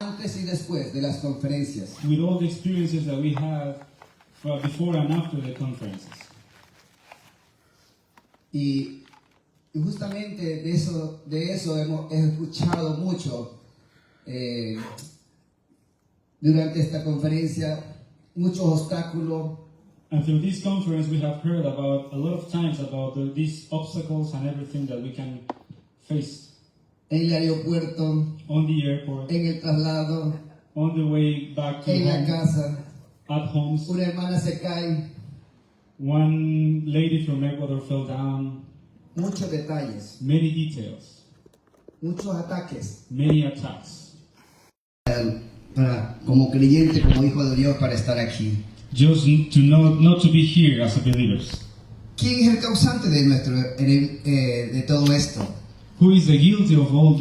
antes y después de las conferencias. with all the experiences that we have before and after the conferences. Y justamente de eso he escuchado mucho durante esta conferencia, muchos obstáculos. And through this conference, we have heard about a lot of times about these obstacles and everything that we can face En el aeropuerto, on the airport, en el traslado, on the way back to en la home, casa. at homes. Una hermana se cae. One lady from Ecuador fell down. Muchos detalles, Many details, muchos ataques. many attacks. Como creyente, como hijo de Dios, para estar aquí. Just to know not to be here as a believers. ¿Quién es el causante de todo esto? Who is the guilty of all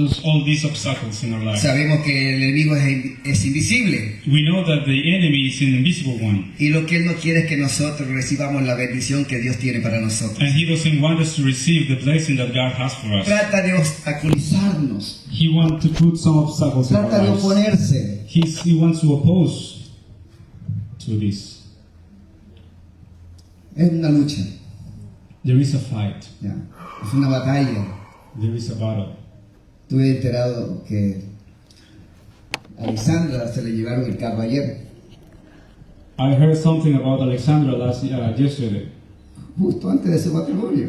these obstacles in our life? Sabemos que el enemigo es invisible We know that the enemy is an invisible one, y lo que él no quiere es que nosotros recibamos la bendición que Dios tiene para nosotros. and he doesn't want us to receive the blessing that God has for us. Trata de obstaculizarnos, He wants to put some obstacles in our trata de lives. oponerse. He wants to oppose to this. Es una lucha, There is a fight. ya. Es una batalla. There is a battle. Estuve enterado que a Alexandra se le llevaron el carro ayer, I heard something about Alexandra yesterday. justo antes de su matrimonio.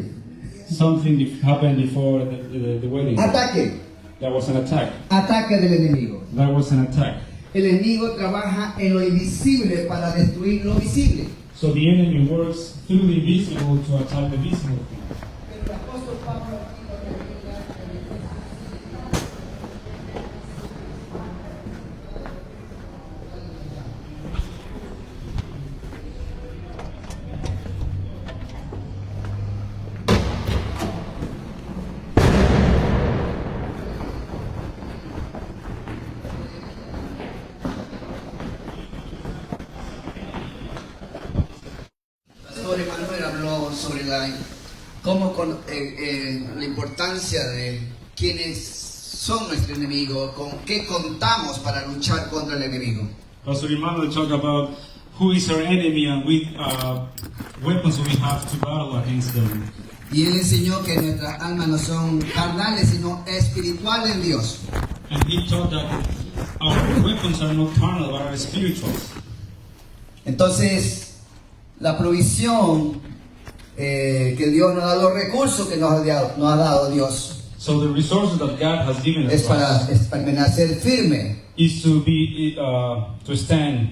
Something happened before the wedding. Ataque, There was an attack. ataque del enemigo. There was an attack. El enemigo trabaja en lo invisible para destruir lo visible. So the enemy works through the invisible to attack the visible thing. Pero el apóstol Pablo aquí nos revela Pastor Emanuel habló sobre la importancia de quiénes son nuestro enemigo, con qué contamos para luchar contra el enemigo. Pastor Emmanuel talked about who is our enemy and with weapons we have to battle against them. Y él enseñó que nuestras almas no son carnales, sino espirituales en Dios. And he taught that our weapons are not carnal, but are spiritual. Entonces, la provisión que Dios nos da, los recursos que nos ha dado Dios, So the resources that God has given us es para permanecer firme. is to be to stand.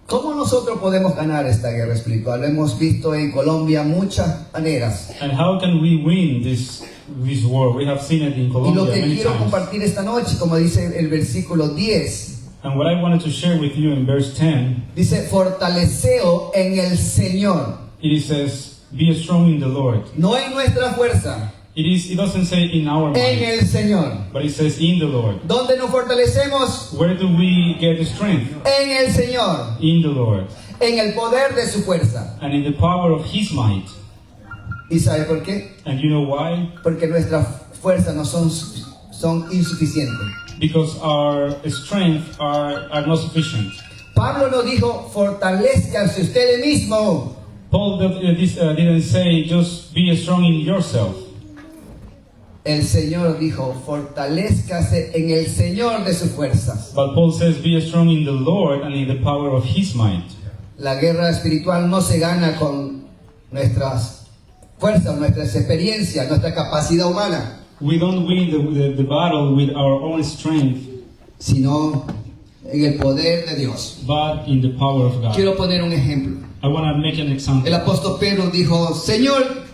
¿Cómo nosotros podemos ganar esta guerra espiritual? Lo hemos visto en Colombia muchas maneras. And how can we win this war? We have seen it in Y lo Colombia que many quiero times. compartir esta noche, como dice el versículo 10, And what I wanted to share with you in verse 10, dice, fortaleceo en el Señor, it says, "Be strong in the Lord." no en nuestra fuerza, It doesn't say in our en mind, el Señor. but it says in the Lord. ¿Dónde nos fortalecemos? Where do we get the strength? En el Señor, In the Lord, en el poder de su fuerza. and in the power of His might. ¿Y sabe por qué? And you know why? Porque nuestras fuerzas no son insuficientes. Because our strength are not sufficient. Pablo nos dijo, fortalezcanse ustedes mismos. Paul didn't say just be strong in yourself. El Señor dijo, fortalezcase en el Señor de sus fuerzas. But Paul says be strong in the Lord and in the power of His might. La guerra espiritual no se gana con nuestras fuerzas, nuestras experiencias, nuestra capacidad humana, We don't win the battle with our own strength, sino en el poder de Dios. but in the power of God. Quiero poner un ejemplo. I want to make an example. El apóstol Pedro dijo, Señor,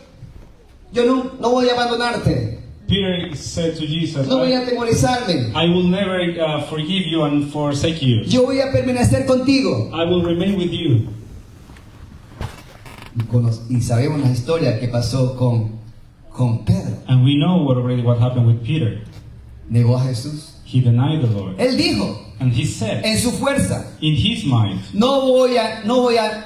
yo no voy a abandonarte, Peter said to Jesus, no voy a atemorizarme, I will never forgive you and forsake you. yo voy a permanecer contigo. I will remain with you. Y sabemos la historia que pasó con Pedro. And we know what happened with Peter. Negó a Jesús. He denied the Lord. Él dijo, And he said, en su fuerza, in his mind, no voy a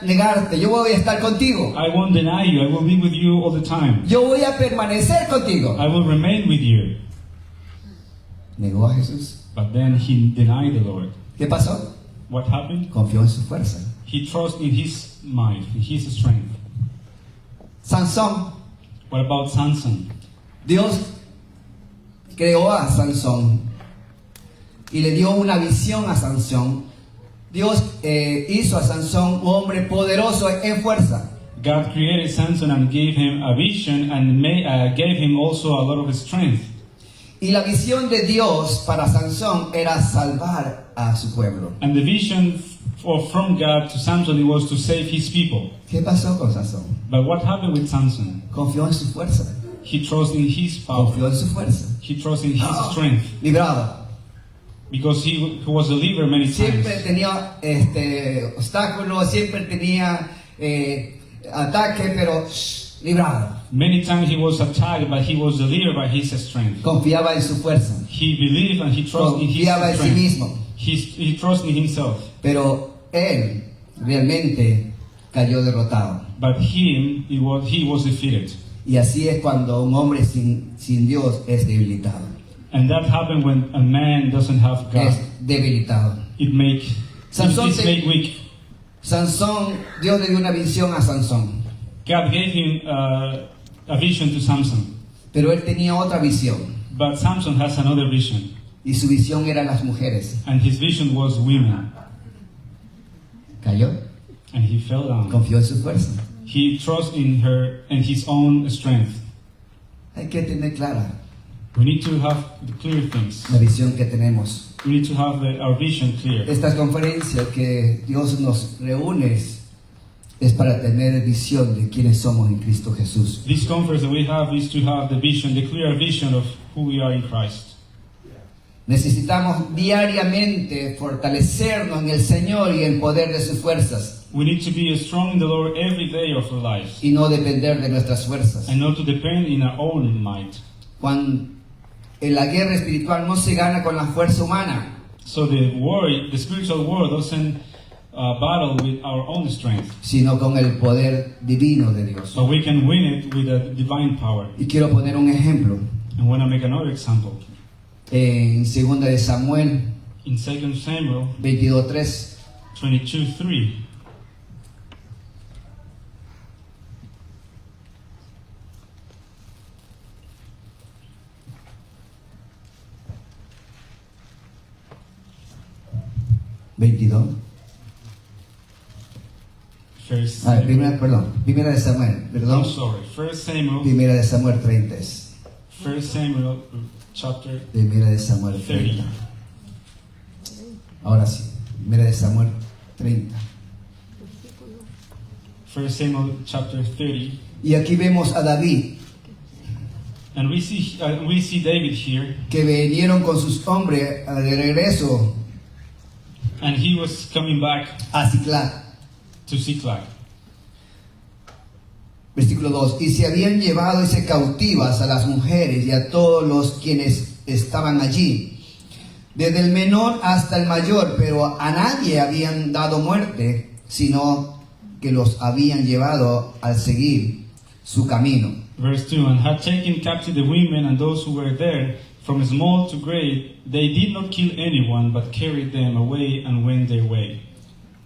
negarte, yo voy a estar contigo. I won't deny you. I will be with you all the time. Yo voy a permanecer contigo. I will remain with you. negó a Jesús. But then he denied the Lord. ¿Qué pasó? What happened? Confió en su fuerza. He trusted in his might, in his strength. Sansón, What about Samson? Dios creó a Sansón y le dio una visión a Sansón. Dios hizo a Sansón un hombre poderoso en fuerza. God created Samson and gave him a vision and gave him also a lot of strength. Y la visión de Dios para Sansón era salvar a su pueblo. And the vision from God to Samson, it was to save his people. ¿Qué pasó con Sansón? But what happened with Samson? Confió en su fuerza. He trusted in his power. Confió en su fuerza. He trusted in his strength. Librado. Because he was a leader many Siempre times. tenía obstáculos, siempre tenía ataque, pero librado. Many times he was attacked, but he was the leader by his strength. Confiaba en su fuerza. He believed and he trusted in his Confiaba en sí strength. mismo. He trusted in himself. Pero él realmente cayó derrotado. But he was defeated. Y así es cuando un hombre sin Dios es debilitado. And that happened when a man doesn't have God. Es debilitado. It Samson is made weak. Sansón, Dios le dio una visión a Sansón. God gave him a vision to Samson. Pero él tenía otra visión. But Samson has another vision. Y su visión eran las mujeres. And his vision was women. Cayó. And he fell down. Confió en su fuerza. He trusted in her and his own strength. Hay que tener clara We need to have the clear things. la visión que tenemos. We need to have our vision clear. Estas conferencias que Dios nos reúne es para tener visión de quiénes somos en Cristo Jesús. This conference that we have is to have the vision, the clear vision of who we are in Christ. Necesitamos diariamente fortalecernos en el Señor y en el poder de sus fuerzas We need to be strong in the Lord every day of our lives y no depender de nuestras fuerzas. and not to depend in our own might. Cuando en la guerra espiritual no se gana con la fuerza humana, So the spiritual war doesn't battle with our own strength, sino con el poder divino de Dios. but we can win it with a divine power. Y quiero poner un ejemplo And when I make another example, en 2 de Samuel in 2 Samuel 22:3. 22:3, Primera de Samuel, perdón. I'm sorry, 1 Samuel, Primera de Samuel 30. 1 Samuel chapter Primera de Samuel 30. Ahora sí, Primera de Samuel 30. 1 Samuel chapter 30. Y aquí vemos a David, And we see David here, que vinieron con sus hombres de regreso and he was coming back a Ziklag. to Ziklag. Versículo 2. Y se habían llevado y se cautivas a las mujeres y a todos los quienes estaban allí, desde el menor hasta el mayor, pero a nadie habían dado muerte, sino que los habían llevado al seguir su camino. Verse 2, and had taken captive the women and those who were there, from small to great. They did not kill anyone, but carried them away and went their way.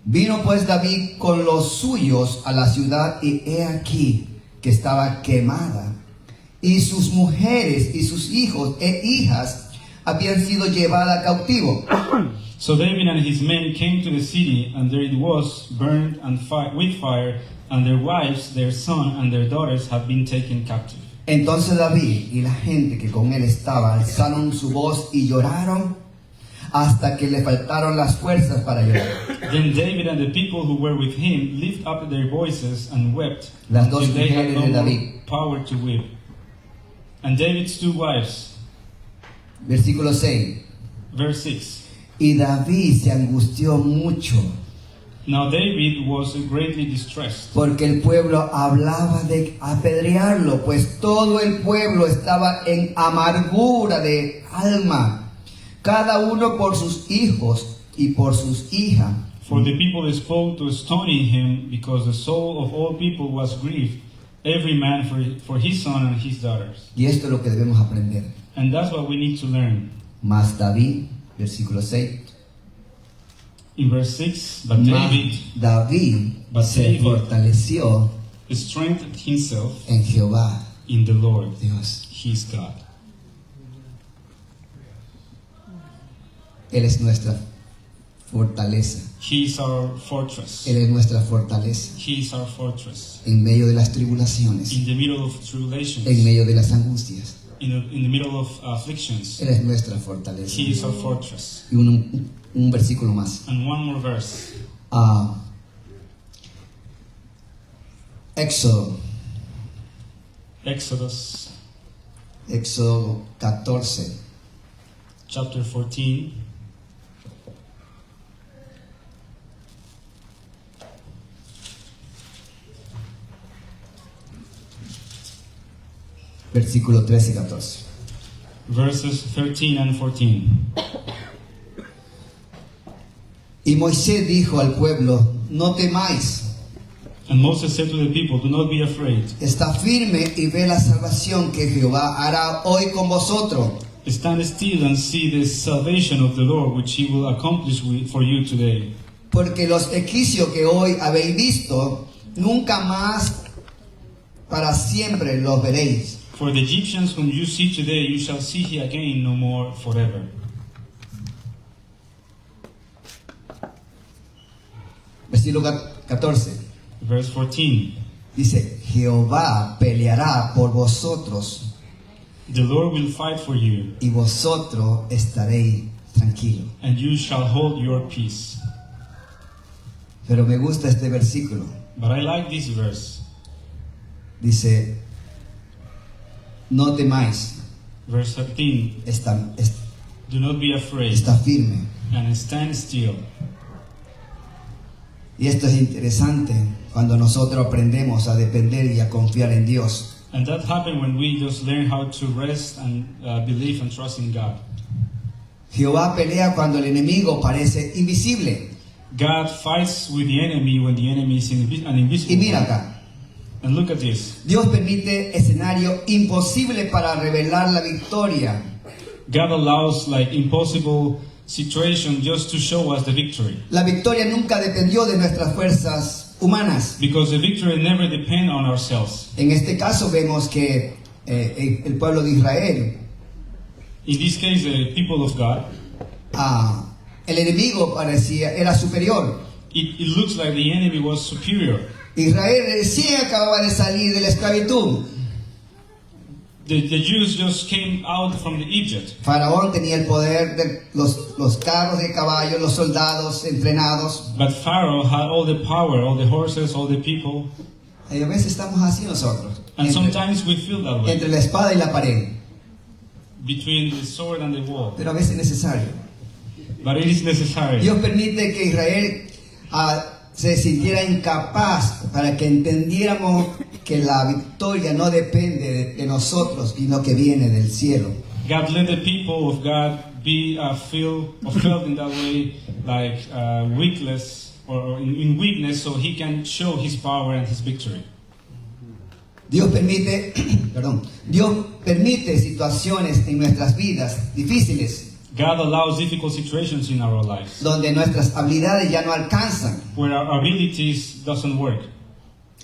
Vino pues David con los suyos a la ciudad, y he aquí que estaba quemada, y sus mujeres y sus hijos e hijas habían sido llevadas cautivo. So David and his men came to the city, and there it was, burned and with fire, and their wives, their sons, and their daughters had been taken captive. Entonces David y la gente que con él estaba alzaron su voz y lloraron hasta que le faltaron las fuerzas para llorar. Then David and the people who were with him lifted up their voices and wept Las dos until they had mujeres no de more David. power to weep. And David's two wives, Versículo 6. verse 6. Y David se angustió mucho Now David was greatly distressed, porque el pueblo hablaba de apedrearlo, pues todo el pueblo estaba en amargura de alma, cada uno por sus hijos y por sus hijas. for the people spoke to stoning him, because the soul of all people was grieved, every man for his son and his daughters. Y esto es lo que debemos aprender. And that's what we need to learn. Mas David, versículo 6, In verse 6, but mas David David se fortaleció strengthened himself en Jehová, in the Lord, Dios. his God. Él es nuestra fortaleza. He is our fortress. Él es nuestra fortaleza He is our fortress. en medio de las tribulaciones, In the middle of tribulations, en medio de las angustias. in the middle of afflictions, Él es nuestra fortaleza. He is our fortress. Y un versículo más. And one more verse. Éxodo Exodus 14, chapter 14, versículo 13 y 14. verses 13 and 14. Y Moisés dijo al pueblo, no temáis, And Moses said to the people, do not be afraid. está firme y ve la salvación que Jehová hará hoy con vosotros. Stand still and see the salvation of the Lord, which He will accomplish for you today. Porque los egipcios que hoy habéis visto, nunca más para siempre los veréis. For the Egyptians whom you see today, you shall see He again no more forever. Versículo 14. Verse 14. Dice, Jehová peleará por vosotros The Lord will fight for you, y vosotros estaréis tranquilos. and you shall hold your peace. Pero me gusta este versículo. But I like this verse. Dice, no temáis, Verse 13. Do not be afraid, está firme. and stand still. Y esto es interesante cuando nosotros aprendemos a depender y a confiar en Dios. And that happened when we just learn how to rest and believe and trust in God. Jehová pelea cuando el enemigo parece invisible. God fights with the enemy when the enemy is an invisible. Y mira one. acá, And look at this. Dios permite escenario imposible para revelar la victoria. God allows like impossible situation just to show us the victory. La victoria nunca dependió de nuestras fuerzas humanas. Because the victory never depends on ourselves. En este caso vemos que el pueblo de Israel, In this case, the people of God, el enemigo era superior. it looks like the enemy was superior. Israel recién acababa de salir de la esclavitud. The Jews just came out from the Egypt. Faraón tenía el poder de los carros de caballo, los soldados entrenados. But Pharaoh had all the power, all the horses, all the people. Y a veces estamos así nosotros, And sometimes we feel that way. entre la espada y la pared. Between the sword and the wall. Pero a veces es necesario. But it is necessary. Dios permite que Israel se sintiera incapaz para que entendiéramos que la victoria no depende de nosotros, sino que viene del cielo. God let the people of God be felt in that way, like weakless or in weakness, so He can show His power and His victory. Dios permite, Dios permite situaciones en nuestras vidas difíciles, God allows difficult situations in our lives donde nuestras habilidades ya no alcanzan. where our abilities doesn't work.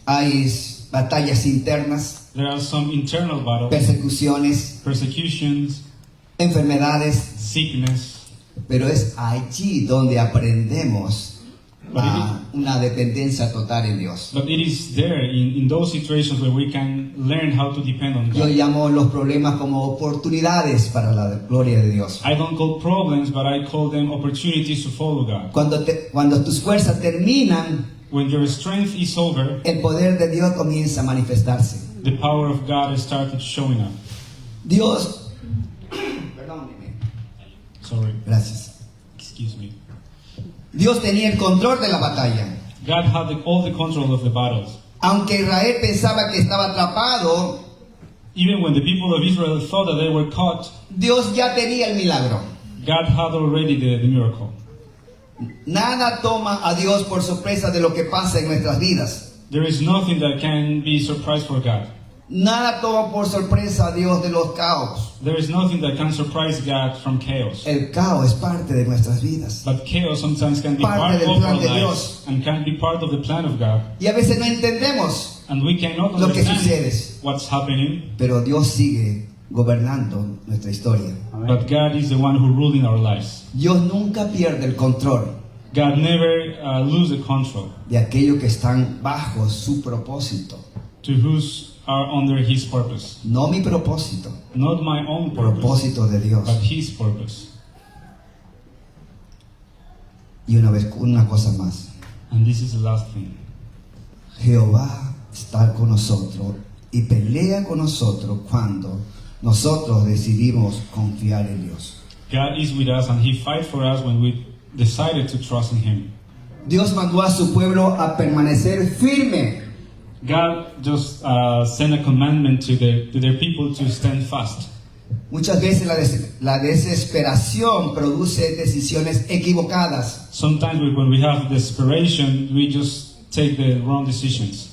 Hay batallas internas, There are some internal battles, persecuciones, persecutions, enfermedades, sickness, pero es allí donde aprendemos una dependencia total en Dios. but it is there in those situations where we can learn how to depend on Yo God. llamo los problemas como oportunidades para la gloria de Dios. I don't call problems, but I call them opportunities to follow God. Cuando tus fuerzas terminan, When your strength is over, el poder de Dios comienza a manifestarse. the power of God started showing up. Dios, Sorry, gracias. excuse me. Dios tenía el control de la batalla. God had all the control of the battles. Aunque Israel pensaba que estaba atrapado, Even when the people of Israel thought that they were caught, Dios ya tenía el milagro. God had already the miracle. Nada toma a Dios por sorpresa de lo que pasa en nuestras vidas. There is nothing that can be surprise for God. Nada toma por sorpresa a Dios de los caos. There is nothing that can surprise God from chaos. El caos es parte de nuestras vidas. But chaos sometimes can be Parte part del of plan our de lives Dios. and can be part of the plan of God. Y a veces no entendemos, And we cannot Lo que understand sucede. what's happening, pero Dios sigue gobernando nuestra historia. but God is the one who rules in our lives. Dios nunca pierde el control God never loses control de aquellos que están bajo su propósito. to whose are under His purpose. No mi propósito, Not my own purpose, propósito de Dios. but His purpose. Y una cosa más. And this is the last thing. Jehová está con nosotros y pelea con nosotros cuando nosotros decidimos confiar en Dios. God is with us and He fights for us when we decided to trust in Him. Dios mandó a su pueblo a permanecer firme. God just sent a commandment to their people to stand fast. Muchas veces la desesperación produce decisiones equivocadas. Sometimes when we have desperation, we just take the wrong decisions.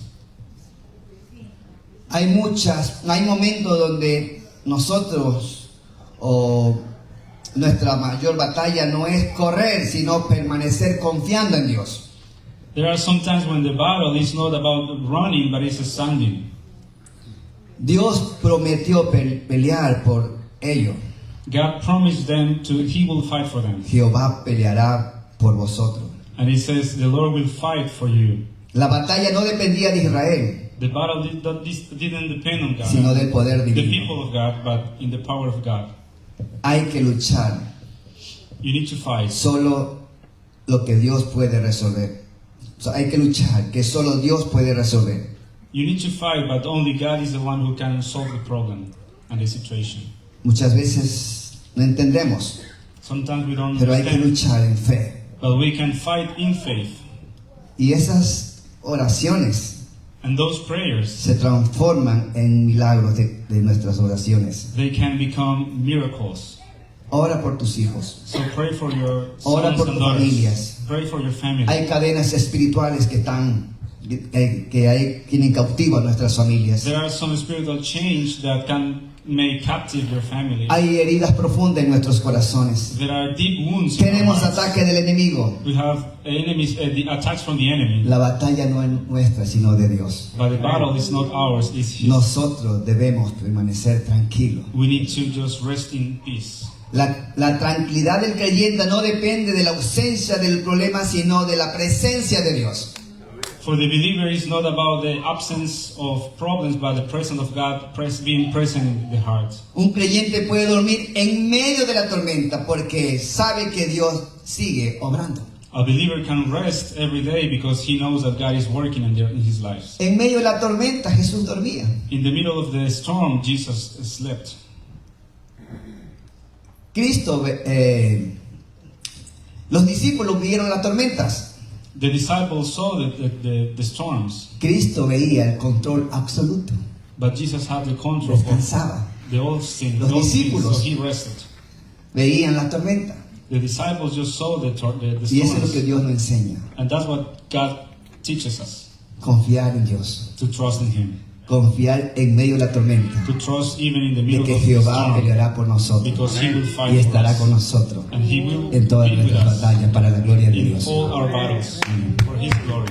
Hay momentos donde nosotros nuestra mayor batalla no es correr, sino permanecer confiando en Dios. There are some times when the battle is not about running, but it's standing. Dios prometió pelear por ellos. God promised them He will fight for them. Jehová peleará por vosotros. And He says, the Lord will fight for you. La batalla no dependía de Israel, The battle didn't depend on God, sino del poder the divino. people of God, but in the power of God. Hay que luchar You need to fight. solo lo que Dios puede resolver. O sea, hay que luchar que solo Dios puede resolver. You need to fight, but only God is the one who can solve the problem and the situation. Muchas veces no entendemos, Sometimes we don't pero hay que understand, luchar en fe. but we can fight in faith. Y esas oraciones And those prayers, se transforman en milagros de nuestras oraciones. they can become miracles. Ora por tus hijos. So pray for your Ora sons por and tus daughters. familias. Pray for your family. Hay cadenas espirituales tienen cautivas nuestras familias. There are some spiritual change that can make captive your family. Hay heridas profundas en nuestros corazones. There are deep wounds in our Tenemos hearts. ataques del enemigo. We have enemies, the attacks from the enemy. La batalla no es nuestra, sino de Dios. But the battle is not ours, it's His. Nosotros debemos permanecer tranquilos. We need to just rest in peace. La tranquilidad del creyente no depende de la ausencia del problema, sino de la presencia de Dios. For the believer, it's not about the absence of problems, but the presence of God being present in the heart. Un creyente puede dormir en medio de la tormenta porque sabe que Dios sigue obrando. A believer can rest every day because he knows that God is working in his lives. En medio de la tormenta Jesús dormía. In the middle of the storm, Jesus slept. Cristo, los discípulos vieron las tormentas. The disciples saw the storms, Cristo veía el control absoluto. but Jesus had the control of Descansaba. the old sin, Los those things, discípulos so he rested. Veían la tormenta. The disciples just saw the Y eso es lo storms, que Dios nos enseña. and that's what God teaches us, Confiar en Dios. to trust in Him, Confiar en medio de la tormenta. to trust even in the De middle que of the Jehová storm, peleará por nosotros. because He will Y fight for estará us, con nosotros and He will en todas be with nuestras us batallas para la gloria de in Dios. all our battles for His glory.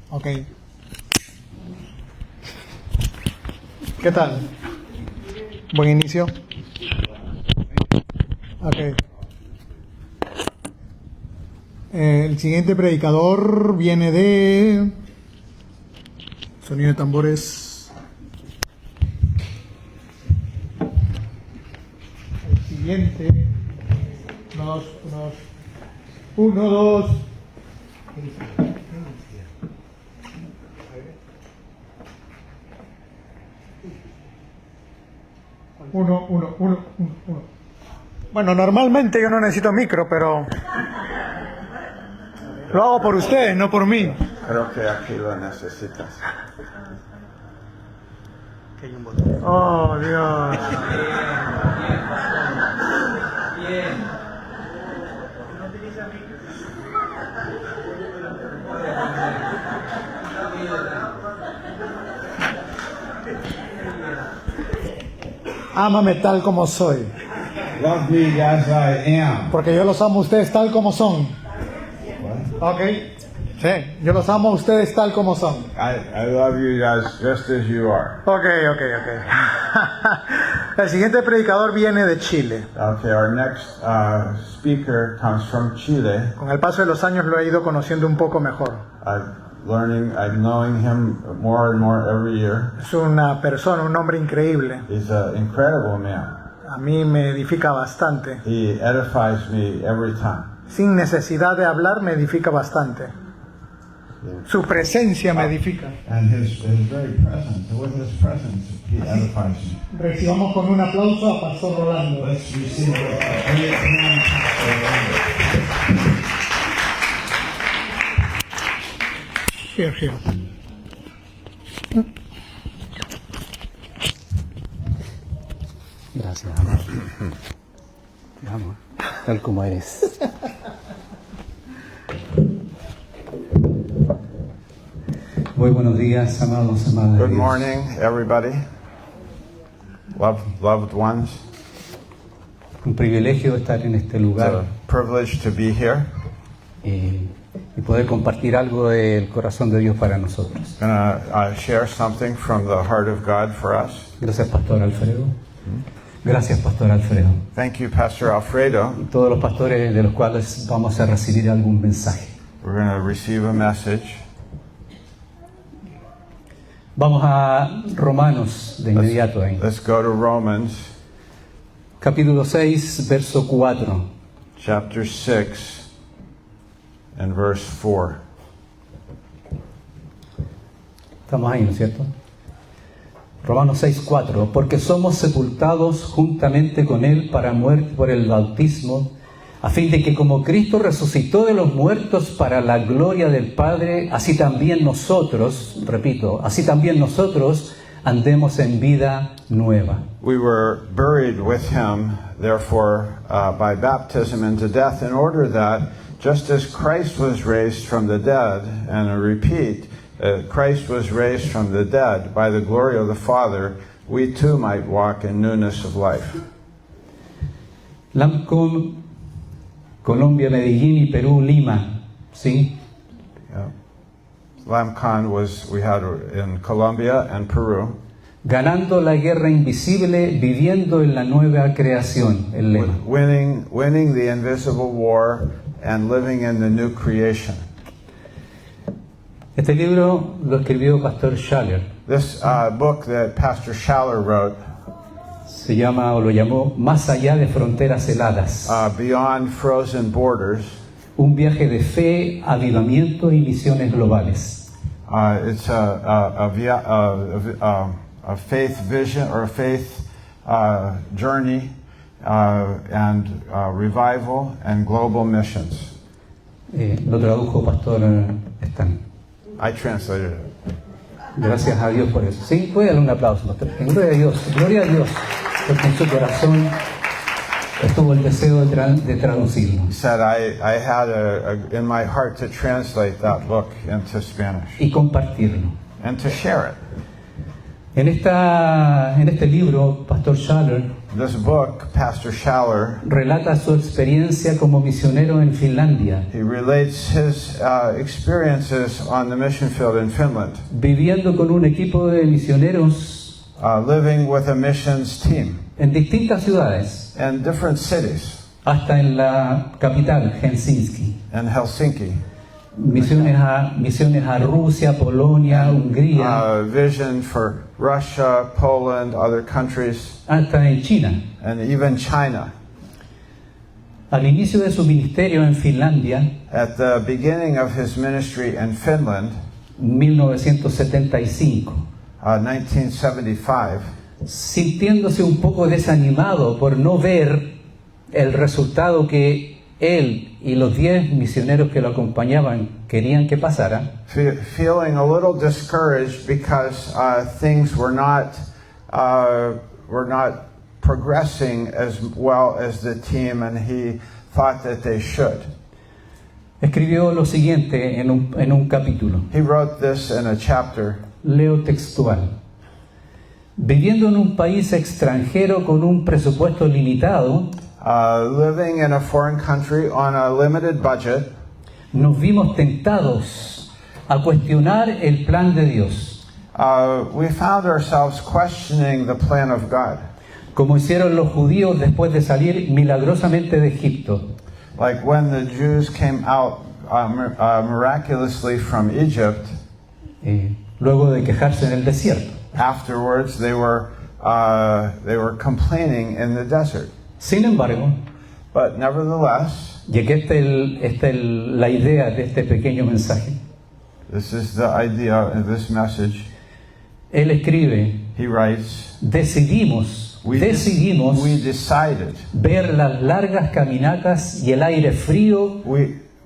Ok. ¿Qué tal? Buen inicio. Ok. El siguiente predicador viene de... Sonido de tambores. El siguiente. Uno, dos. Uno. Bueno, normalmente yo no necesito micro, pero lo hago por ustedes, no por mí. Creo que aquí lo necesitas. Oh, Dios. Ámame tal como soy, Love me as I am. porque yo los amo a ustedes tal como son. Ok. Sí, yo los amo a ustedes tal como son. I love you guys just as you are. Ok. El siguiente predicador viene de Chile. Okay, our next speaker comes from Chile. Con el paso de los años lo he ido conociendo un poco mejor. I'm knowing him more and more every year. Es una persona, un hombre increíble. He's an incredible man. A mí me edifica bastante. He edifies me every time. Sin necesidad de hablar, me edifica bastante. Su presencia me edifica. And his very presence, with his presence, he edifies me. Recibamos con un aplauso a Pastor Rolando. Let's receive Here. Gracias, amor. Te amo, tal como eres. Muy buenos días, amados, amadas de Good Dios. morning, everybody. Loved ones. Un privilegio estar en este It's lugar a privilege to be here. y poder compartir algo del corazón de Dios para nosotros. I'm going to share something from the heart of God for us. Gracias, Pastor Alfredo. Gracias, Pastor Alfredo. Thank you, Pastor Alfredo. Y todos los pastores de los cuales vamos a recibir algún mensaje. We're going to receive a message. Vamos a Romanos de inmediato ahí. Let's go to Romans Capítulo 6, verso 4. chapter 6 and verse 4. Estamos ahí, ¿no es cierto? Romanos 6, 4. Porque somos sepultados juntamente con Él para muerte por el bautismo, a fin de que como Cristo resucitó de los muertos para la gloria del Padre, así también nosotros, repito, así también nosotros andemos en vida nueva. We were buried with him, therefore, by baptism into death, in order that, just as Christ was raised from the dead, and I repeat, Christ was raised from the dead by the glory of the Father, we too might walk in newness of life. LAMCOM, Colombia, Medellín y Perú, Lima, ¿sí? Yeah. LAMCON we had in Colombia and Peru. Ganando la guerra invisible, viviendo en la nueva creación, el lema. Winning the invisible war and living in the new creation. Este libro lo escribió Pastor Schaller. This book that Pastor Schaller wrote, Se llama o lo llamó Más allá de fronteras heladas. Beyond Frozen Borders. Un viaje de fe, avivamiento y misiones globales. It's a faith vision or a faith journey and revival and global missions. Lo tradujo Pastor Stan. I translated it. Gracias a Dios por eso. Sí, puede darle un aplauso, Pastor. Gloria a Dios, porque en su corazón estuvo el deseo de traducirlo. He said, I had in my heart to translate that book into Spanish Y compartirlo. and to share it. En este libro, Pastor Schaller This book, Pastor Schaller, relata su experiencia como misionero en Finlandia, he relates his experiences on the mission field in Finland, viviendo con un equipo de misioneros living with a missions team en distintas ciudades, in different cities, hasta en la capital, Helsinki. in Helsinki. Misiones a Rusia, Polonia, Hungría, Vision for Russia, Poland, other countries, hasta en China. and even China. Al inicio de su ministerio en Finlandia, at the beginning of his ministry in Finland, 1975, 1975, sintiéndose un poco desanimado por no ver el resultado que él y los 10 misioneros que lo acompañaban querían que pasara, feeling a little discouraged because things were not progressing as well as the team and he thought that they should. escribió lo siguiente en un capítulo. He wrote this in a chapter. Leo textual. Viviendo en un país extranjero con un presupuesto limitado, Living in a foreign country on a limited budget, nos vimos tentados a cuestionar el plan de Dios, we found ourselves questioning the plan of God, como hicieron los judíos después de salir milagrosamente de Egipto. like when the Jews came out miraculously from Egypt. Luego de quejarse en el desierto. Afterwards, they were complaining in the desert. Sin embargo, But nevertheless, y aquí está la idea de este pequeño mensaje, this is the idea of this message. él escribe, He writes, decidimos we decided. ver las largas caminatas y el aire frío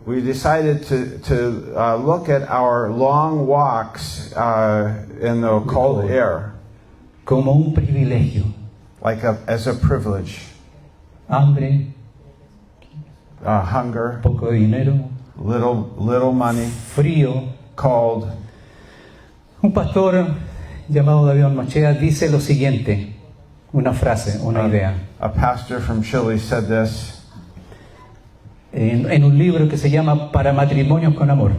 We decided to look at our long walks in the cold air como un privilegio. as a privilege. Hambre, Hunger, poco dinero, little money, frío. cold. Un pastor llamado David Machea dice lo siguiente, una frase, una idea, A pastor from Chile said this en un libro que se llama Para matrimonios con amor.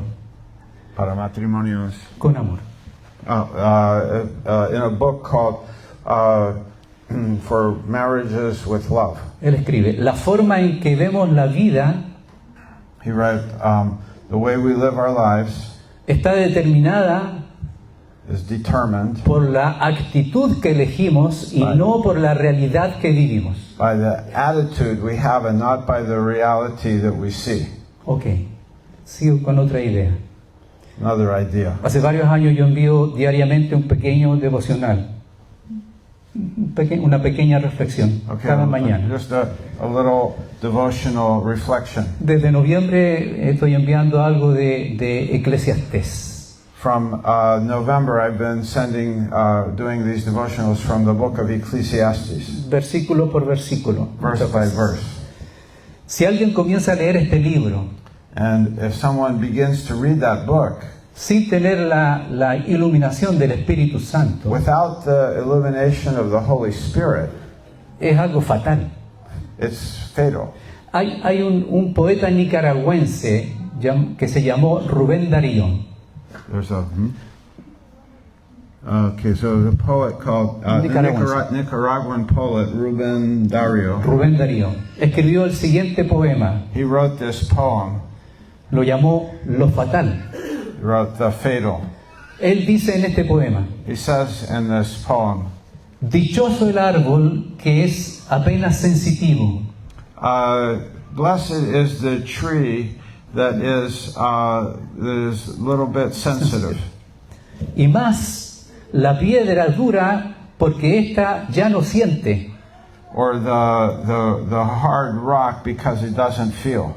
para matrimonios. Con amor. In a book called For Marriages with Love. Él escribe, la forma en que vemos la vida He wrote, the way we live our lives está determinada is determined por la actitud que elegimos y no por la realidad que vivimos. by the attitude we have and not by the reality that we see. Ok, sigo con otra idea. Another idea. Hace varios años yo envío diariamente un pequeño devocional, una pequeña reflexión, cada mañana. Just a little devotional reflection. Desde noviembre estoy enviando algo de Eclesiastés. From November, I've been doing these devotionals from the book of Ecclesiastes, Versículo por versículo. verse by verse. Si alguien comienza a leer este libro And if someone begins to read that book sin tener la iluminación del Espíritu Santo, without the illumination of the Holy Spirit, es algo fatal. it's fatal. Hay un poeta nicaragüense que se llamó Rubén Darío. There's a okay, so the poet called Nicaraguan poet Rubén Darío. Rubén Darío escribió el siguiente poema. He wrote this poem. Lo llamó Lo Fatal. He wrote the fatal. Él dice en este poema: He says in this poem, dichoso el árbol que es apenas sensitivo, blessed is the tree that is a little bit sensitive, y más la piedra dura porque ésta ya no siente, or the hard rock because it doesn't feel.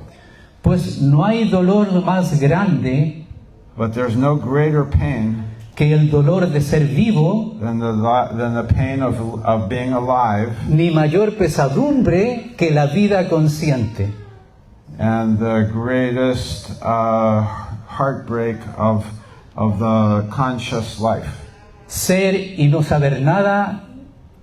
pues no hay dolor más grande But there's no greater pain que el dolor de ser vivo, than the pain of being alive, ni mayor pesadumbre que la vida consciente. and the greatest heartbreak of the conscious life. Ser y no saber nada,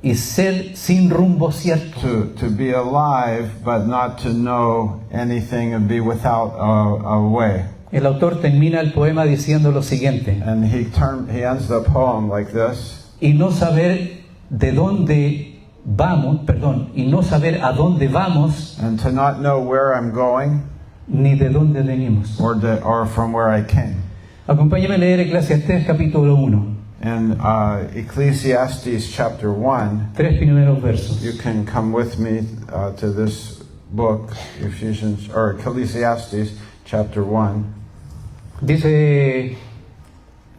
y ser sin rumbo cierto. To be alive but not to know anything and be without a way. El autor termina el poema diciendo lo siguiente: And he ends the poem like this. y no saber de dónde vamos, y no saber a dónde vamos, And to not know where I'm going ni de dónde venimos. or from where I came. Acompáñame a leer Eclesiastés capítulo 1, In Ecclesiastes chapter 1, 3 primeros versos. you can come with me to this book, Ephesians or Ecclesiastes chapter 1. Dice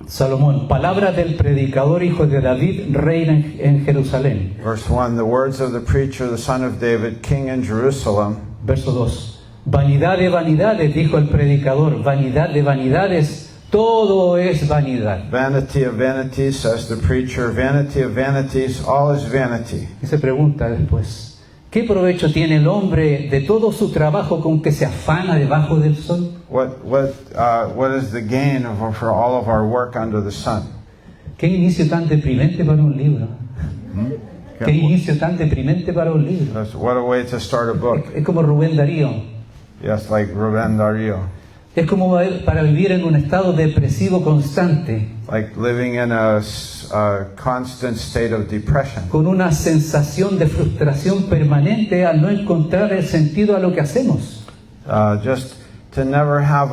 Salomón, palabras del predicador hijo de David, rey en Jerusalén. Verse 1, the words of the preacher, the son of David, king in Jerusalem. Verso 2. Vanidad de vanidades, dijo el predicador, vanidad de vanidades, todo es vanidad. Vanity of vanities, says the preacher, vanity of vanities, all is vanity. Y se pregunta después, ¿qué provecho tiene el hombre de todo su trabajo con que se afana debajo del sol? What is the gain for all of our work under the sun? ¿Qué inicio tan deprimente para un libro? ¿Qué inicio tan deprimente para un libro? What a way to start a book. Es como Rubén Darío. Yes, like Rubén Darío. Es como para vivir en un estado depresivo constante, Like living in a constant state of depression. con una sensación de frustración permanente al no encontrar el sentido a lo que hacemos. Just to never have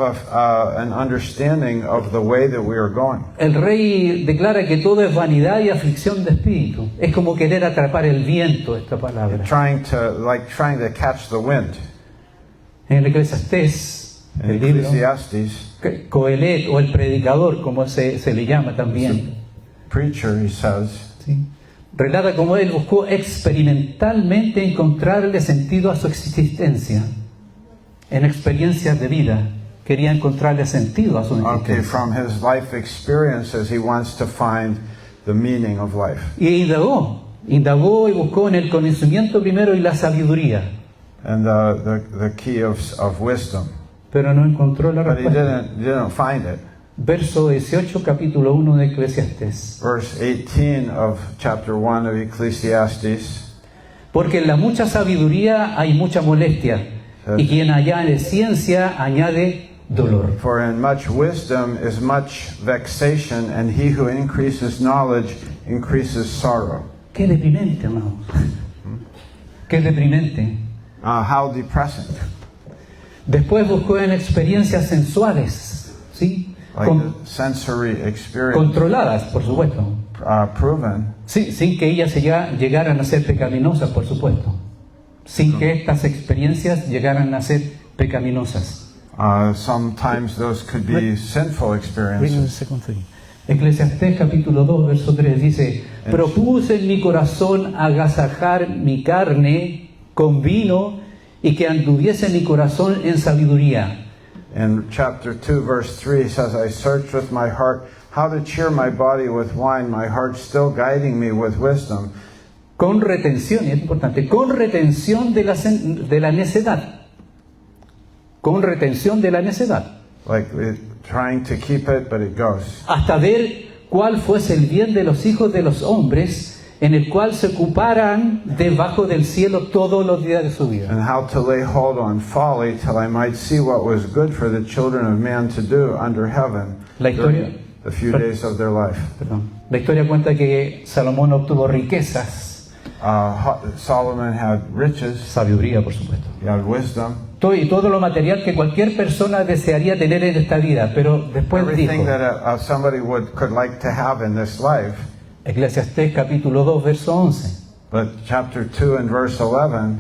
an understanding of the way that we are going. El rey declara que todo es vanidad y aflicción de espíritu. Es como querer atrapar el viento, esta palabra. Trying to catch the wind. En el Eclesiastés, In el libro, Ecclesiastes, Coelet o el predicador, como se le llama también, preacher, he says, ¿sí? Relata cómo él buscó experimentalmente encontrarle sentido a su existencia. En experiencias de vida quería encontrarle sentido a su okay, existencia. from his life experiences, he wants to find the meaning of life. Y indagó y buscó en el conocimiento primero y la sabiduría, And the key of wisdom. pero no encontró la But he respuesta. didn't find it. Verso 18, capítulo 1 de Eclesiastés. Verse 18 of chapter 1 of Ecclesiastes. Porque en la mucha sabiduría hay mucha molestia, y quien añade ciencia añade dolor. For in much wisdom is much vexation, and he who increases knowledge increases sorrow. Qué deprimente, hermano. Qué deprimente. How depressing. Después buscó en experiencias sensuales, ¿sí? Like the sensory experience, Controladas, por supuesto. proven, Sí, sin que ellas llegaran a ser pecaminosas, por supuesto. Sin que estas experiencias llegaran a ser pecaminosas. sometimes those could be sinful experiences. Eclesiastés capítulo 2, verso 3 dice: propuse en mi corazón agasajar mi carne con vino y que anduviese mi corazón en sabiduría. In chapter 2, verse 3, he says, I searched with my heart how to cheer my body with wine, my heart still guiding me with wisdom. Con retención, y es importante, con retención de la necedad. Con retención de la necedad. Like trying to keep it, but it goes. Hasta ver cuál fuese el bien de los hijos de los hombres, en el cual se ocuparan debajo del cielo todos los días de su vida. And how to lay hold on folly till I might see what was good for the children of man to do under heaven La historia, during the few days of their life. La historia cuenta que Salomón obtuvo riquezas, Solomon had riches, sabiduría por supuesto, he had wisdom, y todo lo material que cualquier persona desearía tener en esta vida, pero después everything dijo, that somebody could like to have in this life. Eclesiastés capítulo 2 verso 11, But chapter 2 and verse 11,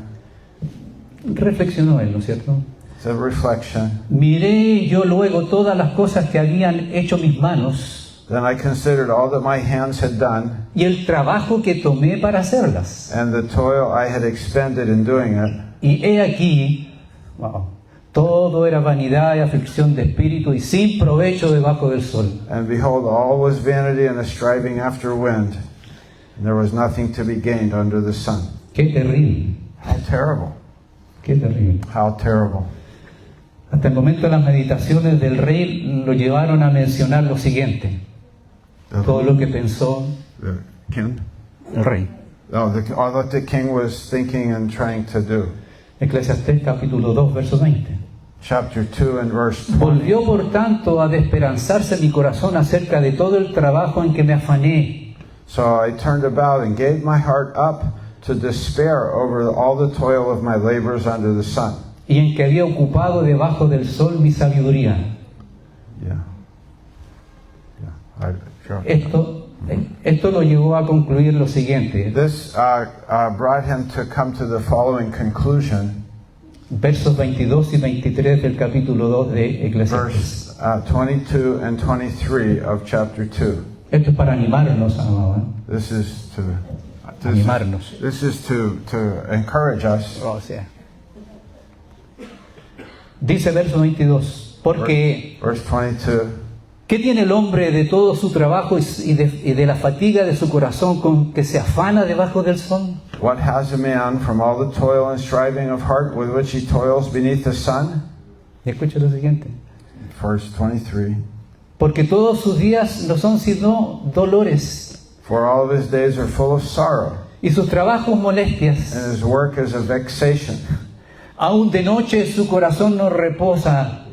reflexionó él, ¿no es cierto? it's a reflection. Miré yo luego todas las cosas que habían hecho mis manos Then I considered all that my hands had done y el trabajo que tomé para hacerlas. and the toil I had expended in doing it. Y he aquí, todo era vanidad y aflicción de espíritu y sin provecho debajo del sol. And behold, all was vanity and a striving after wind. And there was nothing to be gained under the sun. Qué terrible, How terrible. qué terrible. How terrible. Hasta el momento las meditaciones del rey lo llevaron a mencionar lo siguiente. Todo lo que pensó The king? el rey. All that the king was thinking and trying to do. Eclesiastés capítulo 2, verso 20. Chapter 2 and verse 20. Volvió por tanto a desesperanzarse mi corazón acerca de todo el trabajo en que me afané. So I turned about and gave my heart up to despair over all the toil of my labors under the sun. Y en que había ocupado debajo del sol mi sabiduría. Yeah. Esto lo llevó a concluir lo siguiente. This brought him to come to the following conclusion. versos 22 y 23 del capítulo 2 de Eclesiastés. Verse 22 and 23 of chapter 2. Esto es para animarnos, amado, ¿eh? This is to Animarnos. This is to encourage us. O sea, dice verso 22, porque Verse 22. ¿qué tiene el hombre de todo su trabajo y de la fatiga de su corazón con que se afana debajo del sol? What has a man from all the toil and striving of heart with which he toils beneath the sun? Y escucha lo siguiente. Verse 23. Porque todos sus días no son sino dolores, For all of his days are full of sorrow, y sus trabajos molestias. and his work is a vexation. Aún de noche su corazón no reposa.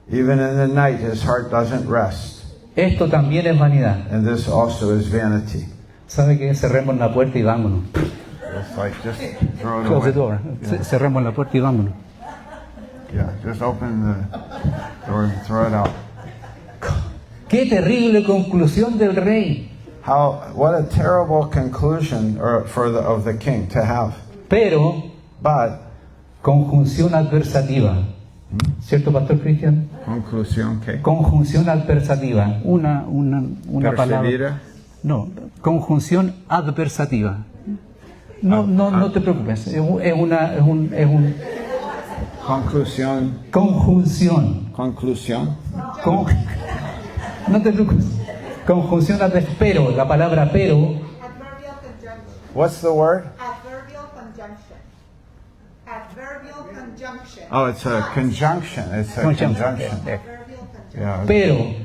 Even in the night his heart doesn't rest. Esto también es vanidad. And this also is vanity. ¿Sabe qué? Cerremos la puerta y vámonos. It's like just throw it Close the away. door. Cerremos la puerta y vámonos. Yeah, just open the door and throw it out. Qué terrible conclusión del rey. What a terrible conclusion of the king to have. Pero, But conjunción adversativa. ¿Cierto, Pastor Cristian? conclusión que Conjunción adversativa. Una palabra. persevera. No, conjunción adversativa. No te preocupes. Es un Conclusión. conjunción. Conclusión. No te preocupes. Conjunción adversativa. Pero, la palabra pero, Adverbial conjunction. What's the word? Adverbial conjunction. Adverbial conjunction. Oh, it's a conjunction. It's a Conjunction. conjunction. Adverbial conjunction. Yeah. pero,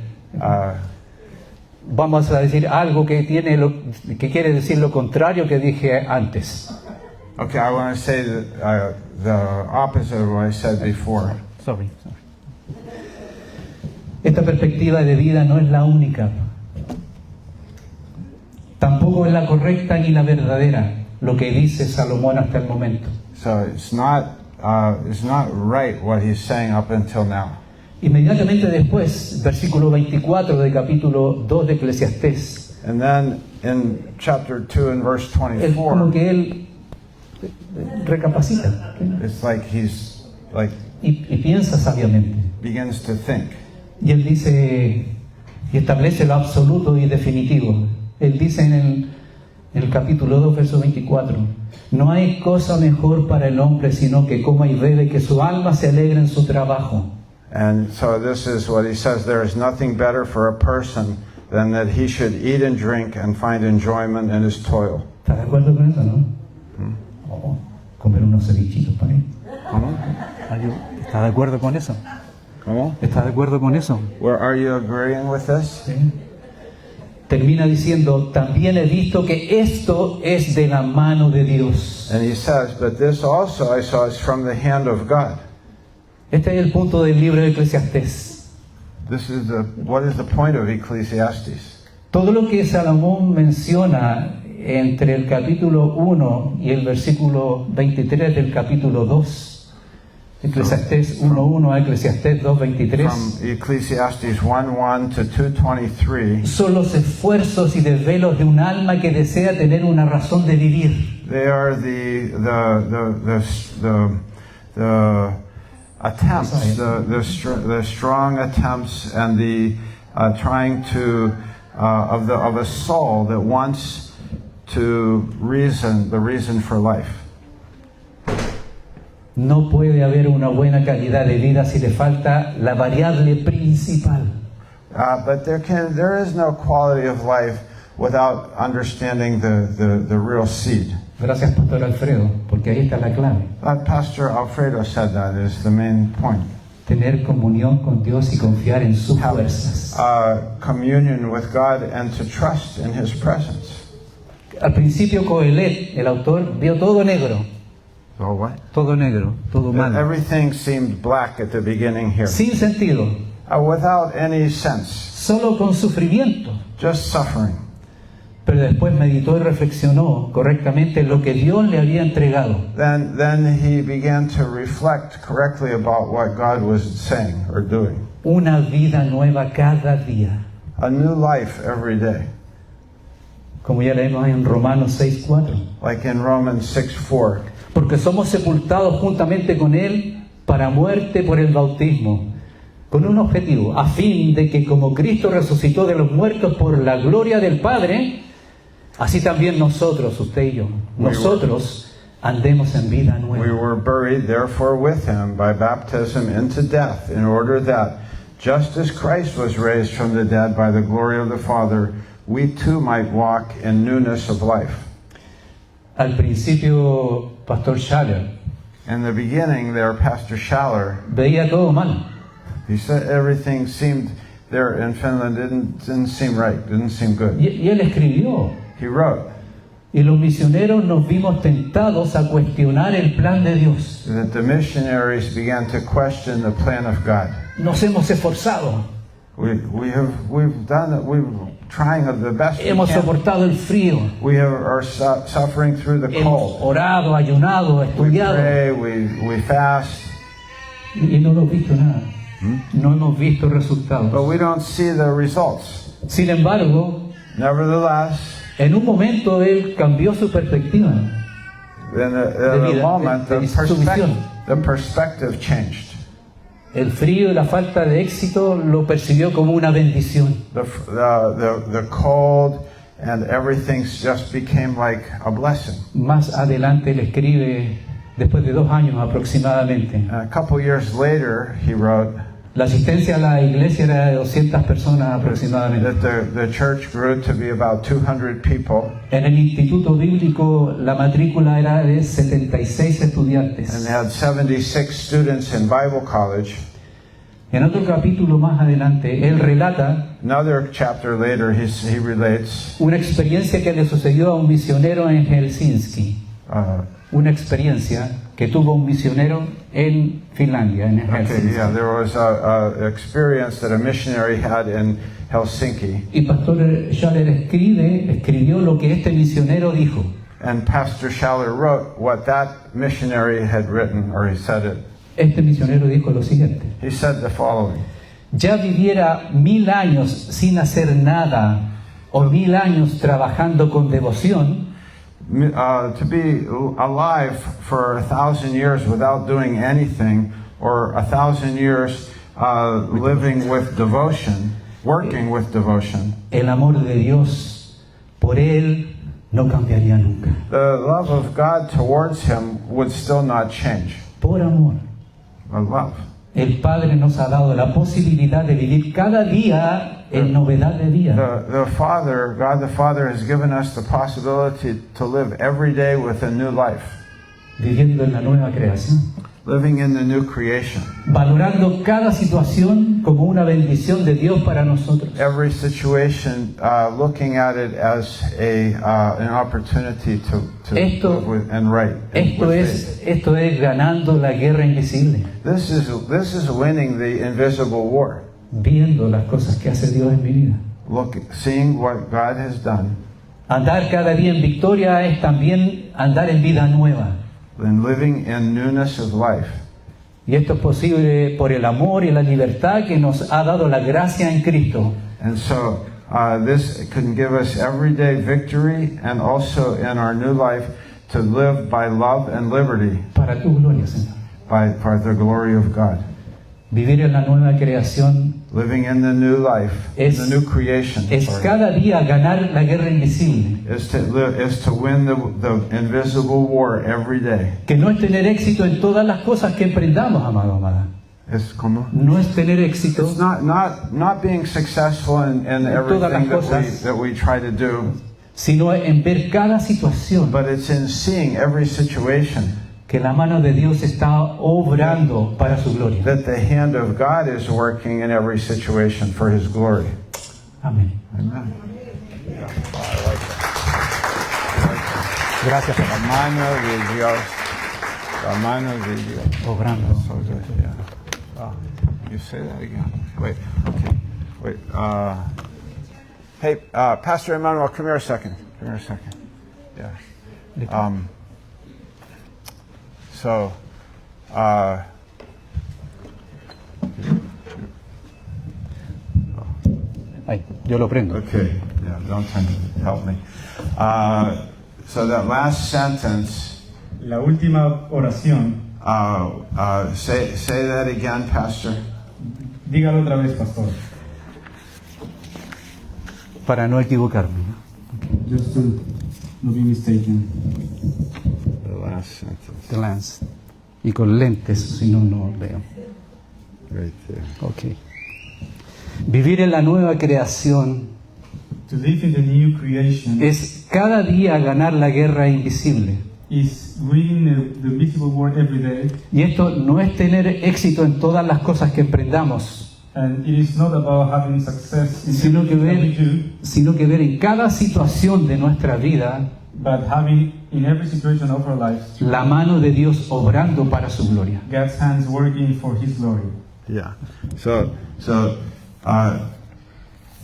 vamos a decir algo que que quiere decir lo contrario que dije antes. Okay, I want to say the opposite of what I said before. Sorry. Esta perspectiva de vida no es la única. Tampoco es la correcta ni la verdadera, lo que dice Salomón hasta el momento. So it's not right what he's saying up until now. Inmediatamente después, versículo 24 del capítulo 2 de Eclesiastés, And then in chapter 2 and verse es como 24, que él recapacita it's like he's like y piensa sabiamente. begins to think. Y él dice, y establece lo absoluto y definitivo. Él dice en el capítulo 2, verso 24, no hay cosa mejor para el hombre sino que coma y bebe, que su alma se alegre en su trabajo. And so this is what he says, there is nothing better for a person than that he should eat and drink and find enjoyment in his toil. ¿Está de acuerdo con eso, no? Oh, comer unos cevichitos para él. ¿Cómo? ¿Está de acuerdo con eso? ¿Cómo? ¿Está de acuerdo con eso? Are you agreeing with this? Sí. Termina diciendo, también he visto que esto es de la mano de Dios. And he says, but this also I saw is from the hand of God. Este es el punto del libro de Eclesiastés. What is the point of Ecclesiastes? Todo lo que Salomón menciona entre el capítulo 1 y el versículo 23 del capítulo 2, Eclesiastés 1:1 a Eclesiastés 2:23, From Ecclesiastes 1:1 to 2:23, son los esfuerzos y desvelos de un alma que desea tener una razón de vivir. they are the attempts, the strong attempts, and the trying to of a soul that wants to the reason for life. No puede haber una buena calidad de vida si le falta la variable principal. But there is no quality of life without understanding the real seed. Gracias, Pastor Alfredo, porque ahí está la clave. Pastor Alfredo said that is the main point. Tener comunión con Dios y confiar en sus fuerzas. Communion with God and to trust in His presence. Al principio Coelet, el autor, vio todo negro. So what? Todo negro, todo malo. Everything seemed black at the beginning here. Sin sentido, Without any sense. solo con sufrimiento. Just suffering. Pero después meditó y reflexionó correctamente lo que Dios le había entregado. Then he began to reflect correctly about what God was saying or doing. Una vida nueva cada día. A new life every day. Como ya leemos en Romanos 6:4. Like in Romans 6:4. porque somos sepultados juntamente con Él para muerte por el bautismo, con un objetivo, a fin de que como Cristo resucitó de los muertos por la gloria del Padre, así también nosotros, usted y yo, nosotros andemos en vida We nueva. were buried, therefore, with him by baptism into death, in order that, just as Christ was raised from the dead by the glory of the Father, we too might walk in newness of life. Al principio, Pastor Schaller In the beginning there, Pastor Schaller, veía todo mal. he said everything seemed there in Finland didn't seem right, didn't seem good. Y él escribió, He wrote y los misioneros nos vimos tentados a cuestionar el plan de Dios. that the missionaries began to question the plan of God. Nos hemos esforzado, We've done it. We're trying the best we hemos can. soportado el frío, We are suffering through the hemos cold. orado, ayunado, We estudiado, pray, we fast, y no hemos visto nada. No hemos visto resultados. but we don't see the results. Sin embargo, Nevertheless, en un momento él cambió su perspectiva. in a vida, moment, de su visión. the perspective changed. El frío y la falta de éxito lo percibió como una bendición. The cold and everything just became like a blessing. Más adelante él escribe, después de 2 años aproximadamente, And a couple years later, he wrote la asistencia a la iglesia era de 200 personas aproximadamente. that the church grew to be about 200 people, En el instituto bíblico la matrícula era de 76 and estudiantes. they had 76 students in Bible college. En otro capítulo más adelante, él relata Another chapter later, he relates una experiencia que le sucedió a un misionero en Helsinki. Una experiencia que tuvo un misionero en Finlandia, en Helsinki. there was a experience that a missionary had in Helsinki, Y Pastor Schaller escribió lo que este misionero dijo. and Pastor Schaller wrote what that missionary had written, or he said it. Este misionero dijo lo siguiente: He said the following: ya viviera 1000 años sin hacer nada o 1000 años trabajando con devoción, to be alive for 1,000 years without doing anything, or 1,000 years living with devotion, working with devotion, el amor de Dios por él no cambiaría nunca. the love of God towards him would still not change. Por amor, Love. el Padre nos ha dado la posibilidad de vivir cada día en novedad de vida. The Father, God the Father, has given us the possibility to live every day with a new life, Viviendo en la nueva creación, living in the new creation. valorando cada situación como una bendición de Dios para nosotros. Every situation, looking at it as an opportunity to Esto- live with and right. Esto es ganando la guerra invisible, This is winning the invisible war. viendo las cosas que hace Dios en mi vida. Seeing what God has done, Andar cada día en victoria es también andar en vida nueva. and living in newness of life. Y esto es posible por el amor y la libertad que nos ha dado la gracia en Cristo. And so this can give us everyday victory, and also in our new life to live by love and liberty, Para tu gloria, Señor. by the glory of God. Vivir en la nueva creación Living in the new life, Es- the new creation, es cada día ganar la guerra invisible. is to win the invisible war every day. Que no es tener éxito en todas las cosas que emprendamos, amado, amada. It's como No es tener éxito It's not being successful in todas las everything cosas. that we try to do, sino en ver cada situación but it's in seeing every situation que la mano de Dios está obrando para su gloria. that the hand of God is working in every situation for His glory. Amén. Amen. Gracias. La mano de Dios. La mano de Dios. Obrando. So good, yeah. You say that again. Wait. Okay. Wait. Hey, Pastor Emmanuel, come here a second. Come here a second. Yeah. So, Ay, yo lo prendo. okay. Yeah, don't help me. So that last sentence La última oración, Say that again, Pastor. dígalo otra vez, pastor. Para no equivocarme. Just to not be mistaken. The last sentence, The lens. Y con lentes, si no, no veo. right there. Ok. Vivir en la nueva creación To live in the new creation es cada día ganar la guerra invisible. is reading the visible word every day, Y esto no es tener éxito en todas las cosas que emprendamos, and it is not about having success in sino que everything that we do, sino que ver en cada situación de nuestra vida but having in every situation of our lives la mano de Dios obrando para su gloria. God's hands working for His glory. Yeah. So,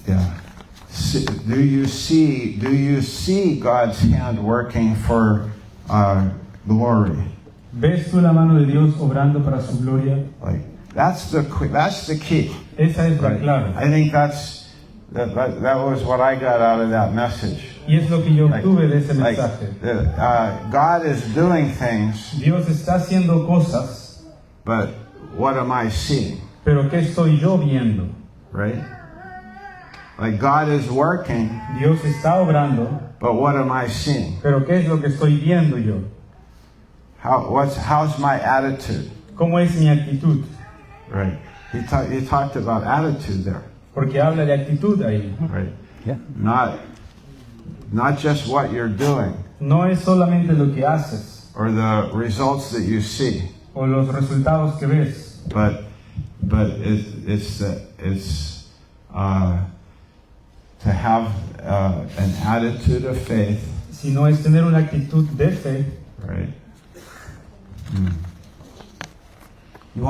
yeah. Do you see God's hand working for glory? ¿Ves tú la mano de Dios obrando para su gloria? Like that's the key. Esa es la clave. I think that was what I got out of that message. Y es lo que yo obtuve de ese Like, mensaje. God is doing things, Dios está haciendo cosas, but what am I seeing? pero ¿qué estoy yo viendo? Right? Like God is working, Dios está obrando, but what am I seeing? pero ¿qué es lo que estoy viendo yo? How's my attitude? ¿Cómo es mi actitud? Right. You talked about attitude there. Porque habla de actitud ahí. Right. Yeah. Not just what you're doing No es solamente lo que haces or the results that you see, o los resultados que ves, but it's to have an attitude of faith, sino es tener una actitud de fe. right? You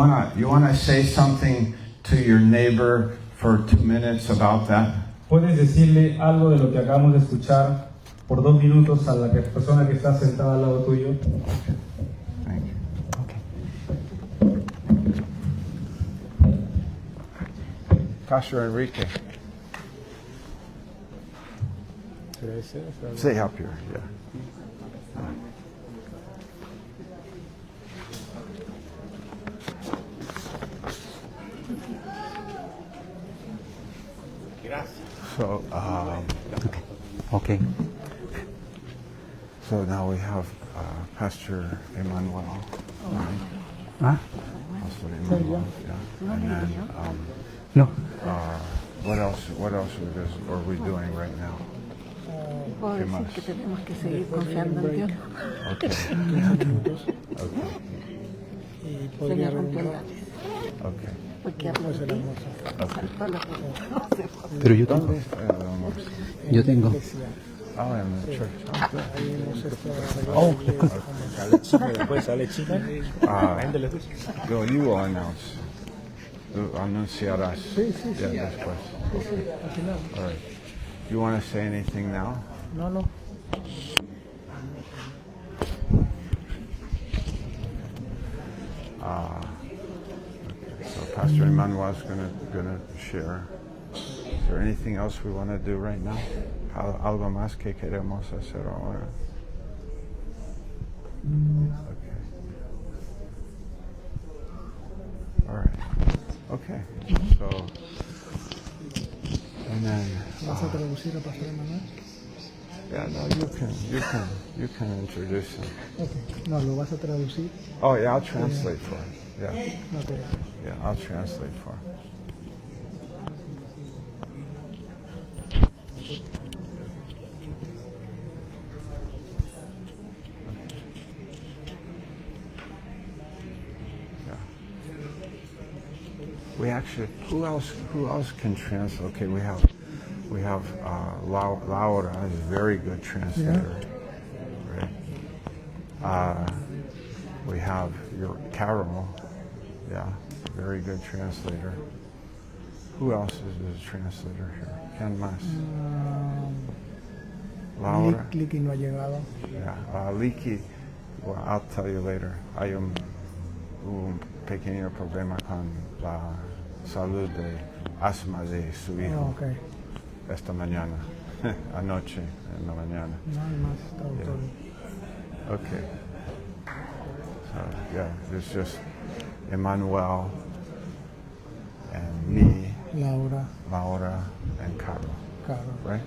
wanna say something to your neighbor for 2 minutes about that? ¿Puedes decirle algo de lo que acabamos de escuchar por 2 minutos a la persona que está sentada al lado tuyo? Thank you. Pastor Enrique. Stay up here, yeah. So, Okay. so now we have Pastor Emmanuel. ¿Ah? Pastor Emmanuel, yeah. And then, No. what else are we doing right now? Puedo decir más? que tenemos que seguir confiando en Dios. Okay. Señor, entiendan, Okay. porque hablo de ti. Saltó la Pero yo tengo. Yo tengo. Oh, in the church. Oh, disculpe. Después sale chica. Yo, you will announce. Tú anunciarás. Yeah, después. All right. You want to say anything now? No. So Pastor Emmanuel is gonna share. Is there anything else we want to do right now? Algo más que queremos hacer ahora? Okay. All right. Okay. So, and then. ¿Vas a traducir a Pastor Emanuel? Yeah, no, you can introduce him. Okay. No, lo vas a traducir. Oh yeah, I'll translate for him. Yeah, Okay. yeah, I'll translate for him. We actually, who else can translate? Okay, we have Laura is a very good translator. Right. We have your Carol, yeah, very good translator. Who else is a translator here? Ken Mas. Laura. Licky no ha llegado. Yeah, Leaky, well, I'll tell you later. Hay un pequeño problema con la salud de asma de su hijo Oh, okay. esta mañana, anoche, en la mañana. No hay más traductores. Okay. Yeah, there's just Emmanuel and me, Laura, Laura, and Carol, Caro. right?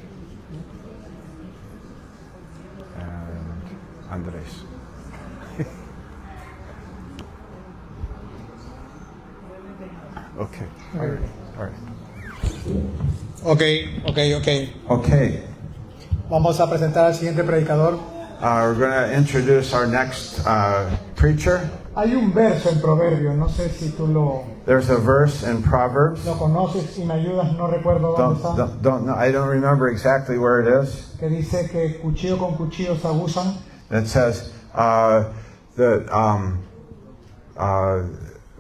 And Andres. Okay. All right. All right. Ok. Okay. Vamos a presentar al siguiente predicador. We're going to introduce our next preacher. Hay un verso en Proverbios, no sé si tú lo There's a verse in Proverbs. conoces y me ayudas, no recuerdo dónde está, Don't know. I don't remember exactly where it is. que dice que cuchillo con cuchillo se abusan. It says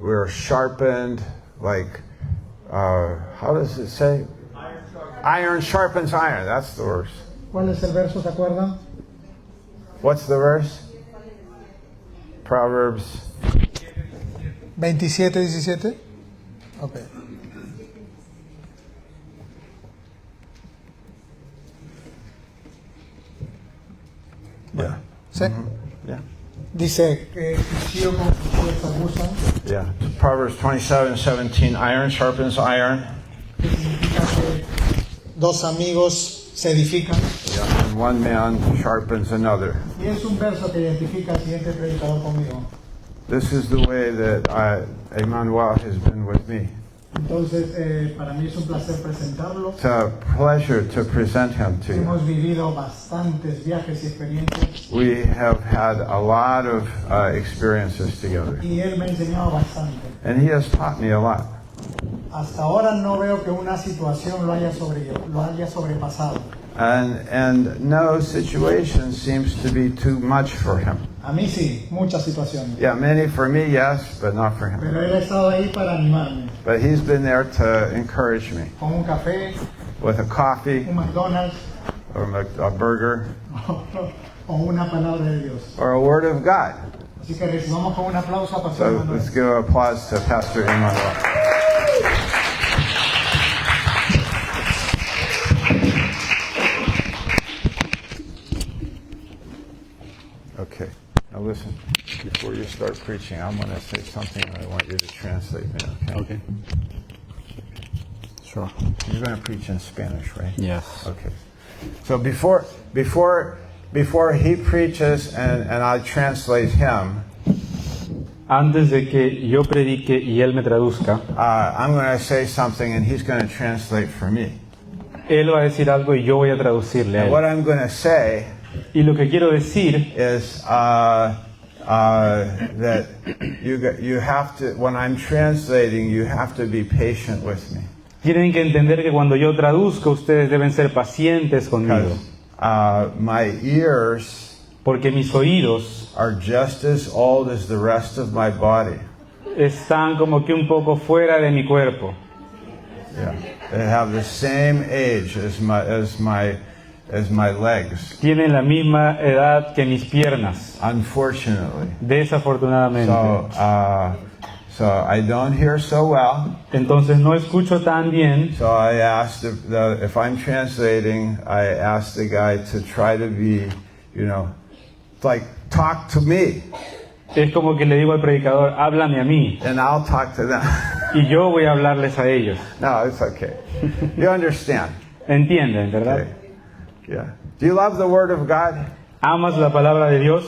we're sharpened like how does it say? Iron sharpens iron. That's the verse. ¿Cuál es el verso, se acuerdan? What's the verse? Proverbs 27:17. Ok. Yeah. ¿Sí? Yeah. Dice que cuchillo con cuchillo se abusan. Yeah. Proverbs 27:17. Iron sharpens iron. Que significa que dos amigos se edifican. Yeah. And one man sharpens another. Y es un verso que identifica al siguiente predicador conmigo. This is the way that Emmanuel has been with me. Entonces, para mí es un placer presentarlo. It's a pleasure to present him to you. Hemos vivido bastantes viajes y experiencias We have had a lot of experiences together, y él me ha enseñado bastante. and he has taught me a lot. Hasta ahora no veo que una situación lo haya sobrepasado. And no situation seems to be too much for him. A mí sí, muchas situaciones. Yeah, many for me, yes, but not for him. Pero él ha estado ahí para animarme. But he's been there to encourage me Con un café, with a coffee un McDonald's or a burger o una palabra de Dios. or a word of God. Así que recibamos con un aplauso a Pastor So Manuel. let's give applause to Pastor Emmanuel. Okay, now listen, before you start preaching, I'm going to say something and I want you to translate me, okay? Okay. Sure. You're going to preach in Spanish, right? Yes. Okay. So before he preaches and I translate him, Antes de que yo predique y él me traduzca, I'm going to say something and he's going to translate for me. él va a decir algo y yo voy a traducirle a And él. what I'm going to say Y lo que quiero decir is that you have to, when I'm translating, you have to be patient with me. Tienen que entender que cuando yo traduzco, ustedes deben ser pacientes conmigo. Because my ears Porque mis oídos are just as old as the rest of my body. están como que un poco fuera de mi cuerpo. Yeah, they have the same age as my legs. Tienen la misma edad que mis piernas, Unfortunately, desafortunadamente. so I don't hear so well. Entonces no escucho tan bien. So I asked if I'm translating, I asked the guy to try to be, like talk to me, Es como que le digo al predicador, háblame a mí, and I'll talk to them. y yo voy a hablarles a ellos. No, it's okay. You understand? ¿Entienden, verdad? Okay. Yeah. Do you love the Word of God? ¿Amas la palabra de Dios?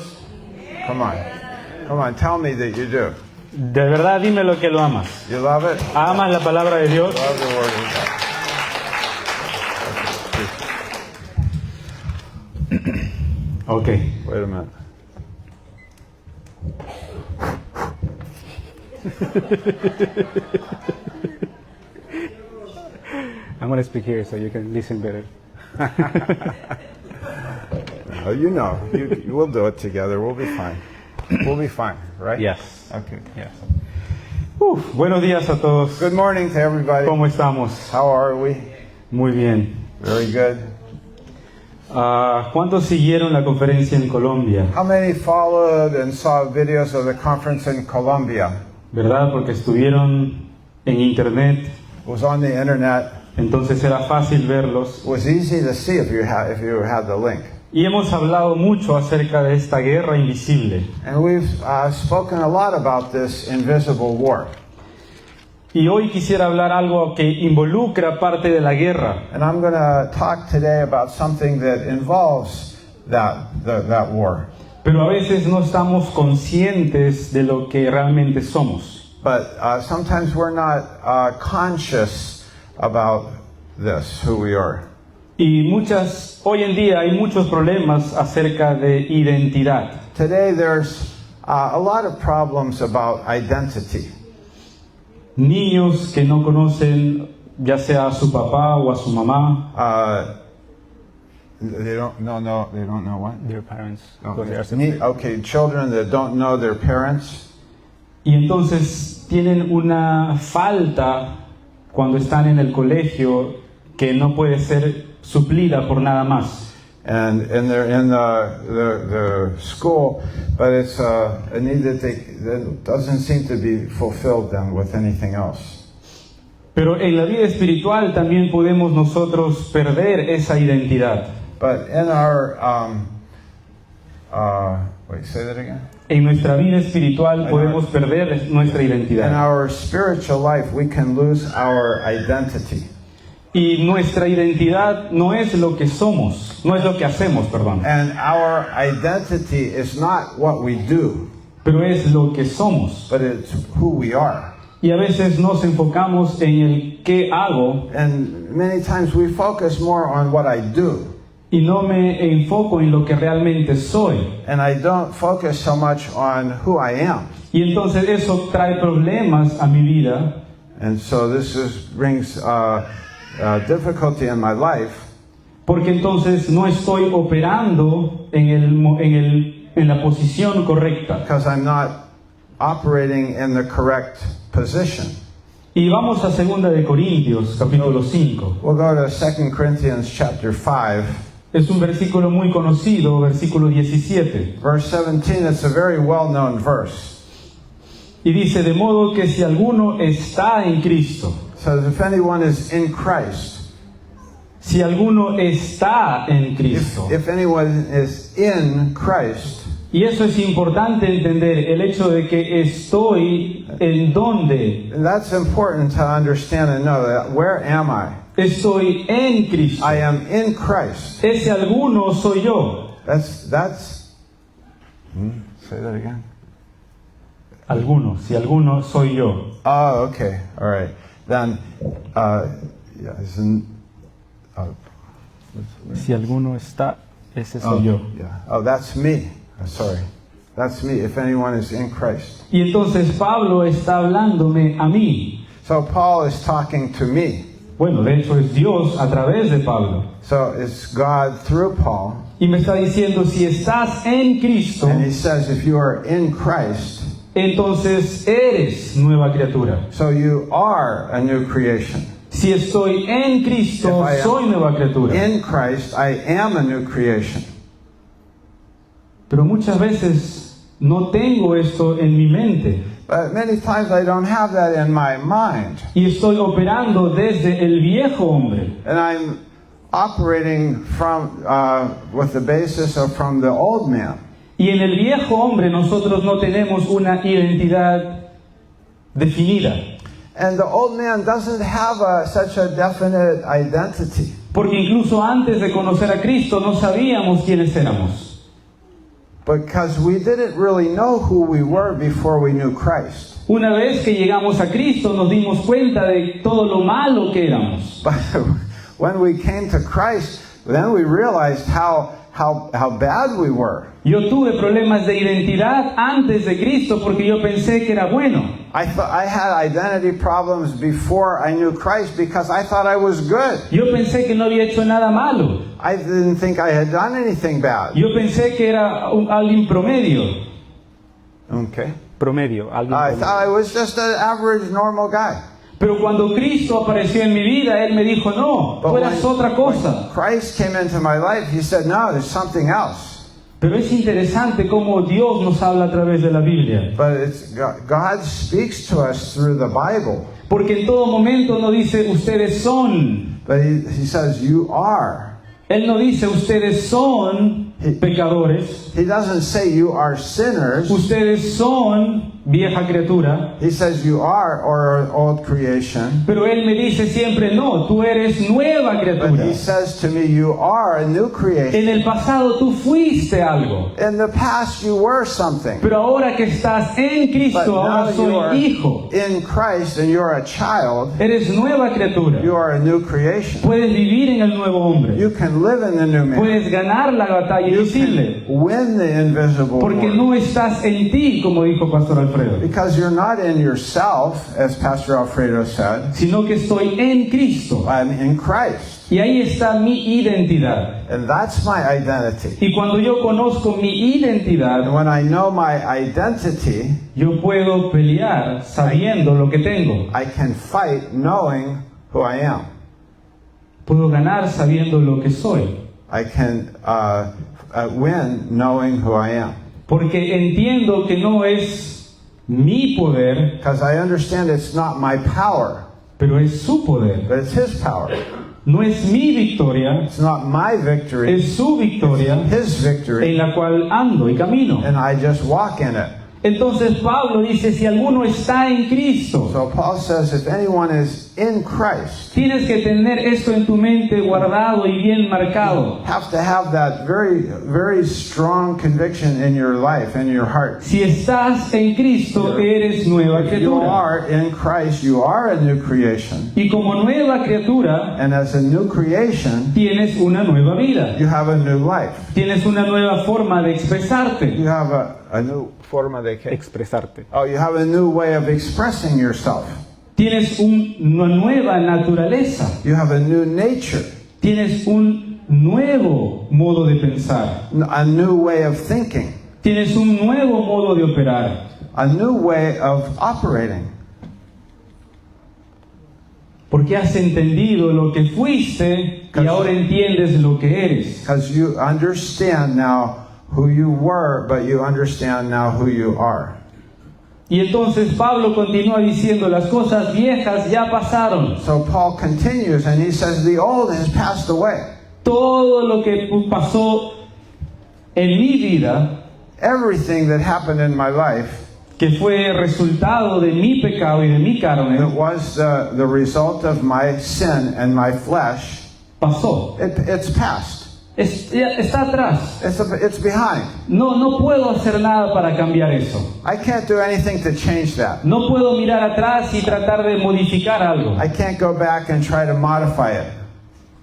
Come on. Tell me that you do. De verdad, dime lo que lo amas. You love it? ¿Amas la palabra de Dios? Love the Word of God. Ok. Wait a minute. I'm going to speak here so you can listen better. Oh, you will do it together. We'll be fine. We'll be fine, right? Yes. Okay. Yes. Buenos días a todos. Good morning to everybody. ¿Cómo estamos? How are we? Muy bien. Very good. ¿Cuántos siguieron la conferencia en Colombia? How many followed and saw videos of the conference in Colombia? ¿Verdad? Porque estuvieron en internet, It was on the internet. entonces era fácil verlos. It was easy to see if you had the link. Y hemos hablado mucho acerca de esta guerra invisible. And we've spoken a lot about this invisible war. Y hoy quisiera hablar algo que involucra parte de la guerra. And I'm going to talk today about something that involves that war. Pero a veces no estamos conscientes de lo que realmente somos. But sometimes we're not conscious about this, who we are. Y hoy en día hay muchos problemas acerca de identidad. Today there's a lot of problems about identity. Niños que no conocen ya sea a su papá o a su mamá. They don't know what? Their parents. Okay, children that don't know their parents. Y entonces tienen una falta cuando están en el colegio que no puede ser suplida por nada más. And they're in the school, but it's a need that doesn't seem to be fulfilled then with anything else. Pero en la vida espiritual también podemos nosotros perder esa identidad. But in our say that again. En nuestra vida espiritual podemos perder nuestra In identidad. our spiritual life, we can lose our identity. Y nuestra identidad no es lo que somos, no es lo que hacemos, perdón. And our identity is not what we do, Pero es lo que somos. but it's who we are. Y a veces nos enfocamos en el qué hago And many times we focus more on what I do. y no me enfoco en lo que realmente soy. And I don't focus so much on who I am. Y entonces eso trae problemas a mi vida. And so this brings difficulty in my life. Porque entonces no estoy operando en la posición correcta. Because I'm not operating in the correct position. Y vamos a 2 de Corintios, capítulo 5. We'll go to 2 Corinthians chapter 5. Es un versículo muy conocido, versículo 17. Verse 17, it's a very well-known verse. Y dice, de modo que si alguno está en Cristo, It says, if anyone is in Christ, si alguno está en Cristo. if anyone is in Christ, Y eso es importante entender, el hecho de que estoy en donde. and that's important to understand and know that where am I? Estoy en Cristo. I am in Christ. Ese alguno soy yo. Say that again. Alguno, si alguno soy yo. Oh, okay. All right. Then, Si alguno está, ese soy yo. yeah. Oh, that's me. Sorry. That's me, if anyone is in Christ. Y entonces Pablo está hablándome a mí. So Paul is talking to me. Bueno, de hecho es Dios a través de Pablo. So it's God through Paul. Y me está diciendo, si estás en Cristo, And he says, if you are in Christ, entonces eres nueva criatura. so you are a new creation. Si estoy en Cristo, If I am soy nueva criatura. In Christ, I am a new creation. Pero muchas veces no tengo esto en mi mente. But many times I don't have that in my mind. Y estoy operando desde el viejo hombre. And I'm operating from with the basis of from the old man. Y en el viejo hombre nosotros no tenemos una identidad definida. And the old man doesn't have such a definite identity. Porque incluso antes de conocer a Cristo no sabíamos quiénes éramos. Because we didn't really know who we were before we knew Christ. Una vez que llegamos a Cristo nos dimos cuenta de todo lo malo que éramos. But when we came to Christ, then we realized how bad we were. Yo tuve problemas de identidad antes de Cristo porque yo pensé que era bueno. I thought I had identity problems before I knew Christ because I thought I was good. Yo pensé que no había hecho nada malo. I didn't think I had done anything bad. Yo pensé que era alguien promedio. Okay. Promedio, alguien I promedio. thought I was just an average, normal guy. Pero cuando Cristo apareció en mi vida, Él me dijo, no, tú eras otra cosa. when Christ came into my life, He said, no, there's something else. Pero es interesante cómo Dios nos habla a través de la Biblia. But God speaks to us through the Bible. Porque en todo momento no dice, ustedes son. But He says, you are. Él no dice ustedes son pecadores, He doesn't say you are sinners. ustedes son vieja criatura, He says you are or old creation. pero Él me dice siempre no, tú eres nueva But criatura. He says to me, you are a new creation. En el pasado tú fuiste algo, In the past you were something. pero ahora que estás en But Cristo, now ahora you are soy hijo. in Christ and you're a child. Eres nueva criatura. You are a new creation. Puedes vivir en el nuevo hombre. You can live in the new man. Puedes ganar la batalla You invisible. can win the invisible Porque war. no estás en ti, como dijo Pastor Alfredo, Because you're not in yourself, as Pastor Alfredo said. sino que estoy en Cristo. I'm in Christ. Y ahí está mi identidad. And that's my identity. Y cuando yo conozco mi And identidad, when I know my identity, yo puedo pelear sabiendo lo que tengo. I can fight knowing who I am. Puedo ganar sabiendo lo que soy. I can win knowing who I am. Porque entiendo que no es mi poder, Because I understand it's not my power, pero es su poder. but it's His power. No es mi victoria, It's not my victory, es su victoria His en victory, la cual ando y camino. and I just walk in it. Entonces Pablo dice, si alguno está en Cristo, So Paul says, if anyone is in Christ, tienes que tener esto en tu mente guardado y bien marcado. have to have that very, very strong conviction in your life, in your heart. Si estás en Cristo, eres nueva If you criatura. are in Christ, you are a new creation. Y como nueva criatura, And as a new creation, tienes una nueva vida. you have a new life. Tienes una nueva forma de expresarte. You have a new forma de qué? Expresarte. Oh, you have a new way of expressing yourself. Tienes una nueva naturaleza. You have a new nature, Tienes un nuevo modo de pensar. a new way of thinking, Tienes un nuevo modo de operar. a new way of operating. Porque has entendido lo que fuiste y ahora entiendes lo que eres. Because you understand now who you were, but you understand now who you are. Y entonces Pablo continúa diciendo, las cosas viejas ya pasaron. So Paul continues and he says, the old has passed away. Todo lo que pasó en mi vida, Everything that happened in my life, que fue resultado de mi pecado y de mi that carne, was the result of my sin and my flesh, pasó. it's past. Está atrás. It's behind. No puedo hacer nada para cambiar eso. I can't do anything to change that. No puedo mirar atrás y tratar de modificar algo, I can't go back and try to modify it.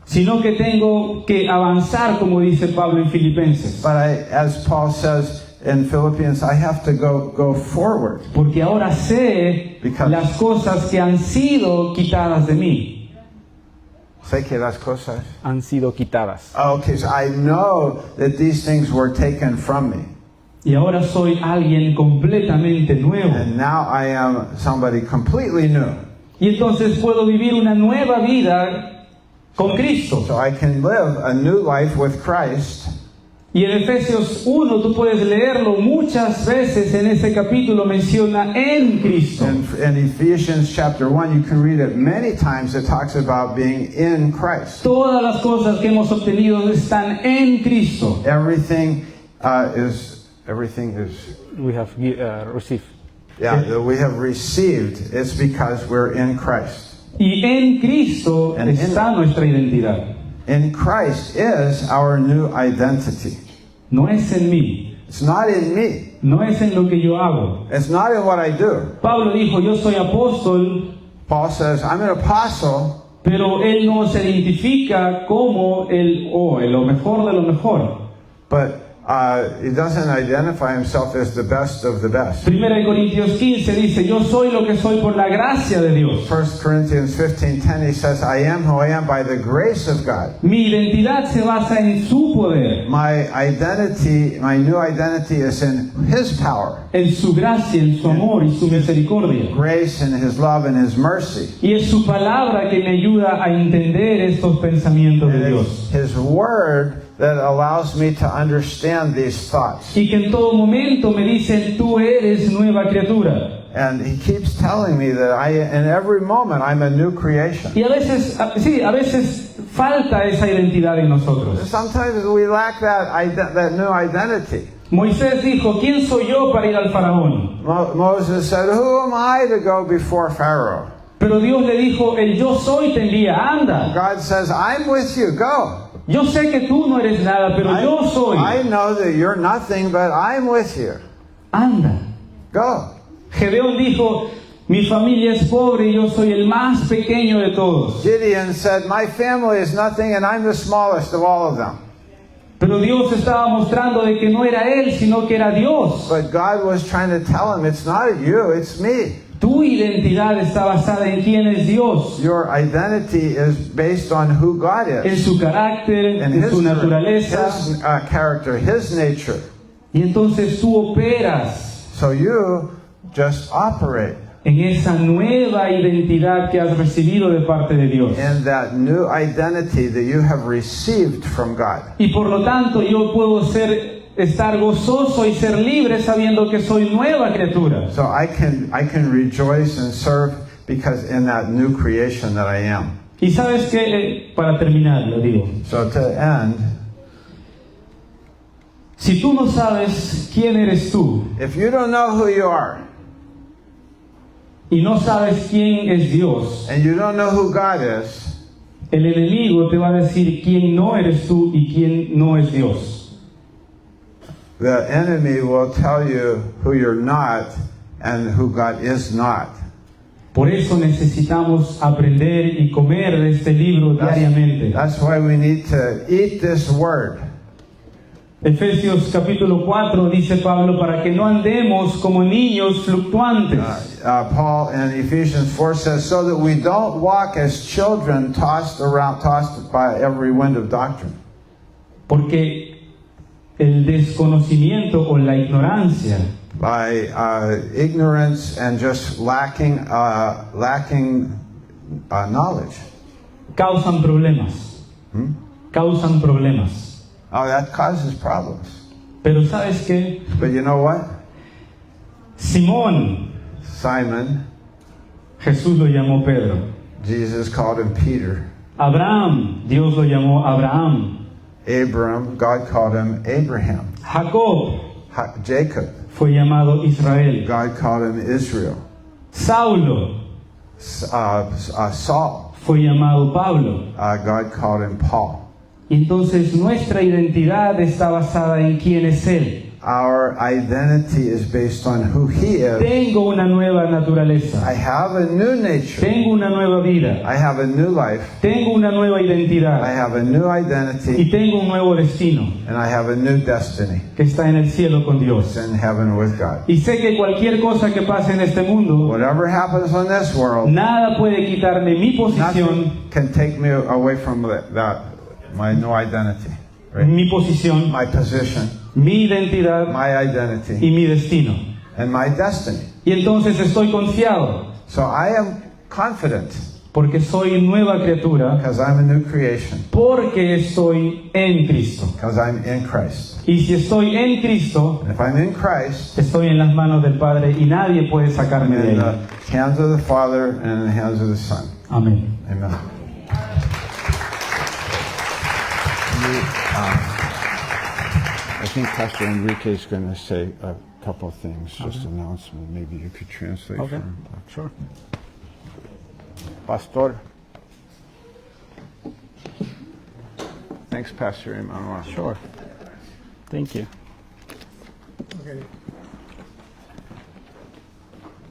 sino que tengo que avanzar, como dice Pablo en Filipenses. But as Paul says in Philippians, I have to go forward. Porque ahora sé Because- las cosas que han sido quitadas de mí. Sé que las cosas. Han sido quitadas. Okay, so I know that these things were taken from me. Y ahora soy alguien completamente nuevo. And now I am somebody completely new. Y entonces puedo vivir una nueva vida con Cristo. So I can live a new life with Christ. Y en Efesios 1 tú puedes leerlo muchas veces, en ese capítulo menciona en Cristo. In Ephesians chapter 1, you can read it many times. It talks about being in Christ. Todas las cosas que hemos obtenido están en Cristo. Everything is We have received. that we have received. It's because we're in Christ. Y en Cristo And in- está nuestra identidad. In Christ is our new identity. No es en mí, It's not in me. no es en lo que yo hago. It's not in what I do. Pablo dijo, yo soy apóstol, Paul says, I'm an apostle, pero él no se identifica como lo mejor de lo mejor. but he doesn't identify himself as the best of the best. 1 Corintios 15 dice, yo soy lo que soy por la gracia de Dios. 1 Corinthians 15:10, he says, I am who I am by the grace of God. Mi identidad se basa en su poder, My identity, my new identity is in His power, en su gracia, en su amor y su misericordia. grace and His love and His mercy. Y es su palabra que me ayuda a entender estos pensamientos de And Dios. it's His word that allows me to understand these thoughts. Y que en todo momento me dicen, tú eres nueva criatura. And he keeps telling me that in every moment, I'm a new creation. Y a veces falta esa identidad en nosotros. Sometimes we lack that new identity. Moisés dijo, ¿quién soy yo para ir al faraón? Moses said, who am I to go before Pharaoh? Pero Dios le dijo, el yo soy te envía, anda. God says, I'm with you, go. Yo sé que tú no eres nada, pero yo soy. I know that you're nothing, but I'm with you. Anda. Go. Gedeón dijo, mi familia es pobre y yo soy el más pequeño de todos. Gideon said, my family is nothing and I'm the smallest of all of them. Pero Dios estaba mostrando de que no era él, sino que era Dios. But God was trying to tell him, it's not you, it's me. Tu identidad está basada en quién es Dios, Your identity is based on who God en is. su carácter, And en su naturaleza. his character, his nature. Y entonces tú operas So you just operate en esa nueva identidad que has recibido de parte de Dios. in that new identity that you have received from God. Y por lo tanto yo puedo estar gozoso y ser libre sabiendo que soy nueva criatura. So I can rejoice and serve because in that new creation that I am. Y sabes que, para terminar, lo digo, So to end, si tú no sabes quién eres tú if you don't know who you are y no sabes quién es Dios, and you don't know who God is, el enemigo te va a decir quién no eres tú y quién no es Dios. the enemy will tell you who you're not and who God is not. Por eso necesitamos aprender y comer de este libro diariamente. That's why we need to eat this word. Efesios capítulo 4 dice Pablo, para que no andemos como niños fluctuantes. Paul in Ephesians 4 says, so that we don't walk as children tossed by every wind of doctrine. Porque el desconocimiento o la ignorancia By ignorance and just lacking knowledge. causan problemas. Causan problemas. Oh, that causes problems. Pero ¿sabes qué? But you know what? Simón, Simon, Jesús lo llamó Pedro. Jesus called him Peter. Abraham, Dios lo llamó Abraham. Abram, God called him Abraham. Jacob Jacob, fue llamado Israel. God called him Israel. Saulo Saul, fue llamado Pablo. God called him Paul. Y entonces nuestra identidad está basada en quién es Él. Our identity is based on who he is. Tengo una nueva I naturaleza. have a new nature. Tengo una nueva vida. I have a new life. Tengo una nueva I identidad. have a new Y identity. tengo un nuevo destino And I have a new destiny. que está en el cielo con Dios. It's in heaven with God. Y sé que cualquier cosa que pase en este mundo, Whatever happens on this world, nada puede quitarme mi posición, nothing can take me away from that my new identity. Right? mi posición, My position, mi identidad my y identity, mi destino. and my destiny. Y entonces estoy confiado So I am confident porque soy nueva criatura, because I'm a new creation, porque estoy en Cristo. because I'm in Christ. Y si estoy en Cristo, And if I'm in Christ, estoy en las manos del Padre y nadie puede I'm sacarme de in ahí. the hands of the Father and in the hands of the Son. Amén. Amen. I think Pastor Enrique is going to say a couple of things, just announcement. Maybe you could translate for him. Sure. Pastor. Thanks, Pastor Emmanuel. Sure. Thank you. Ok.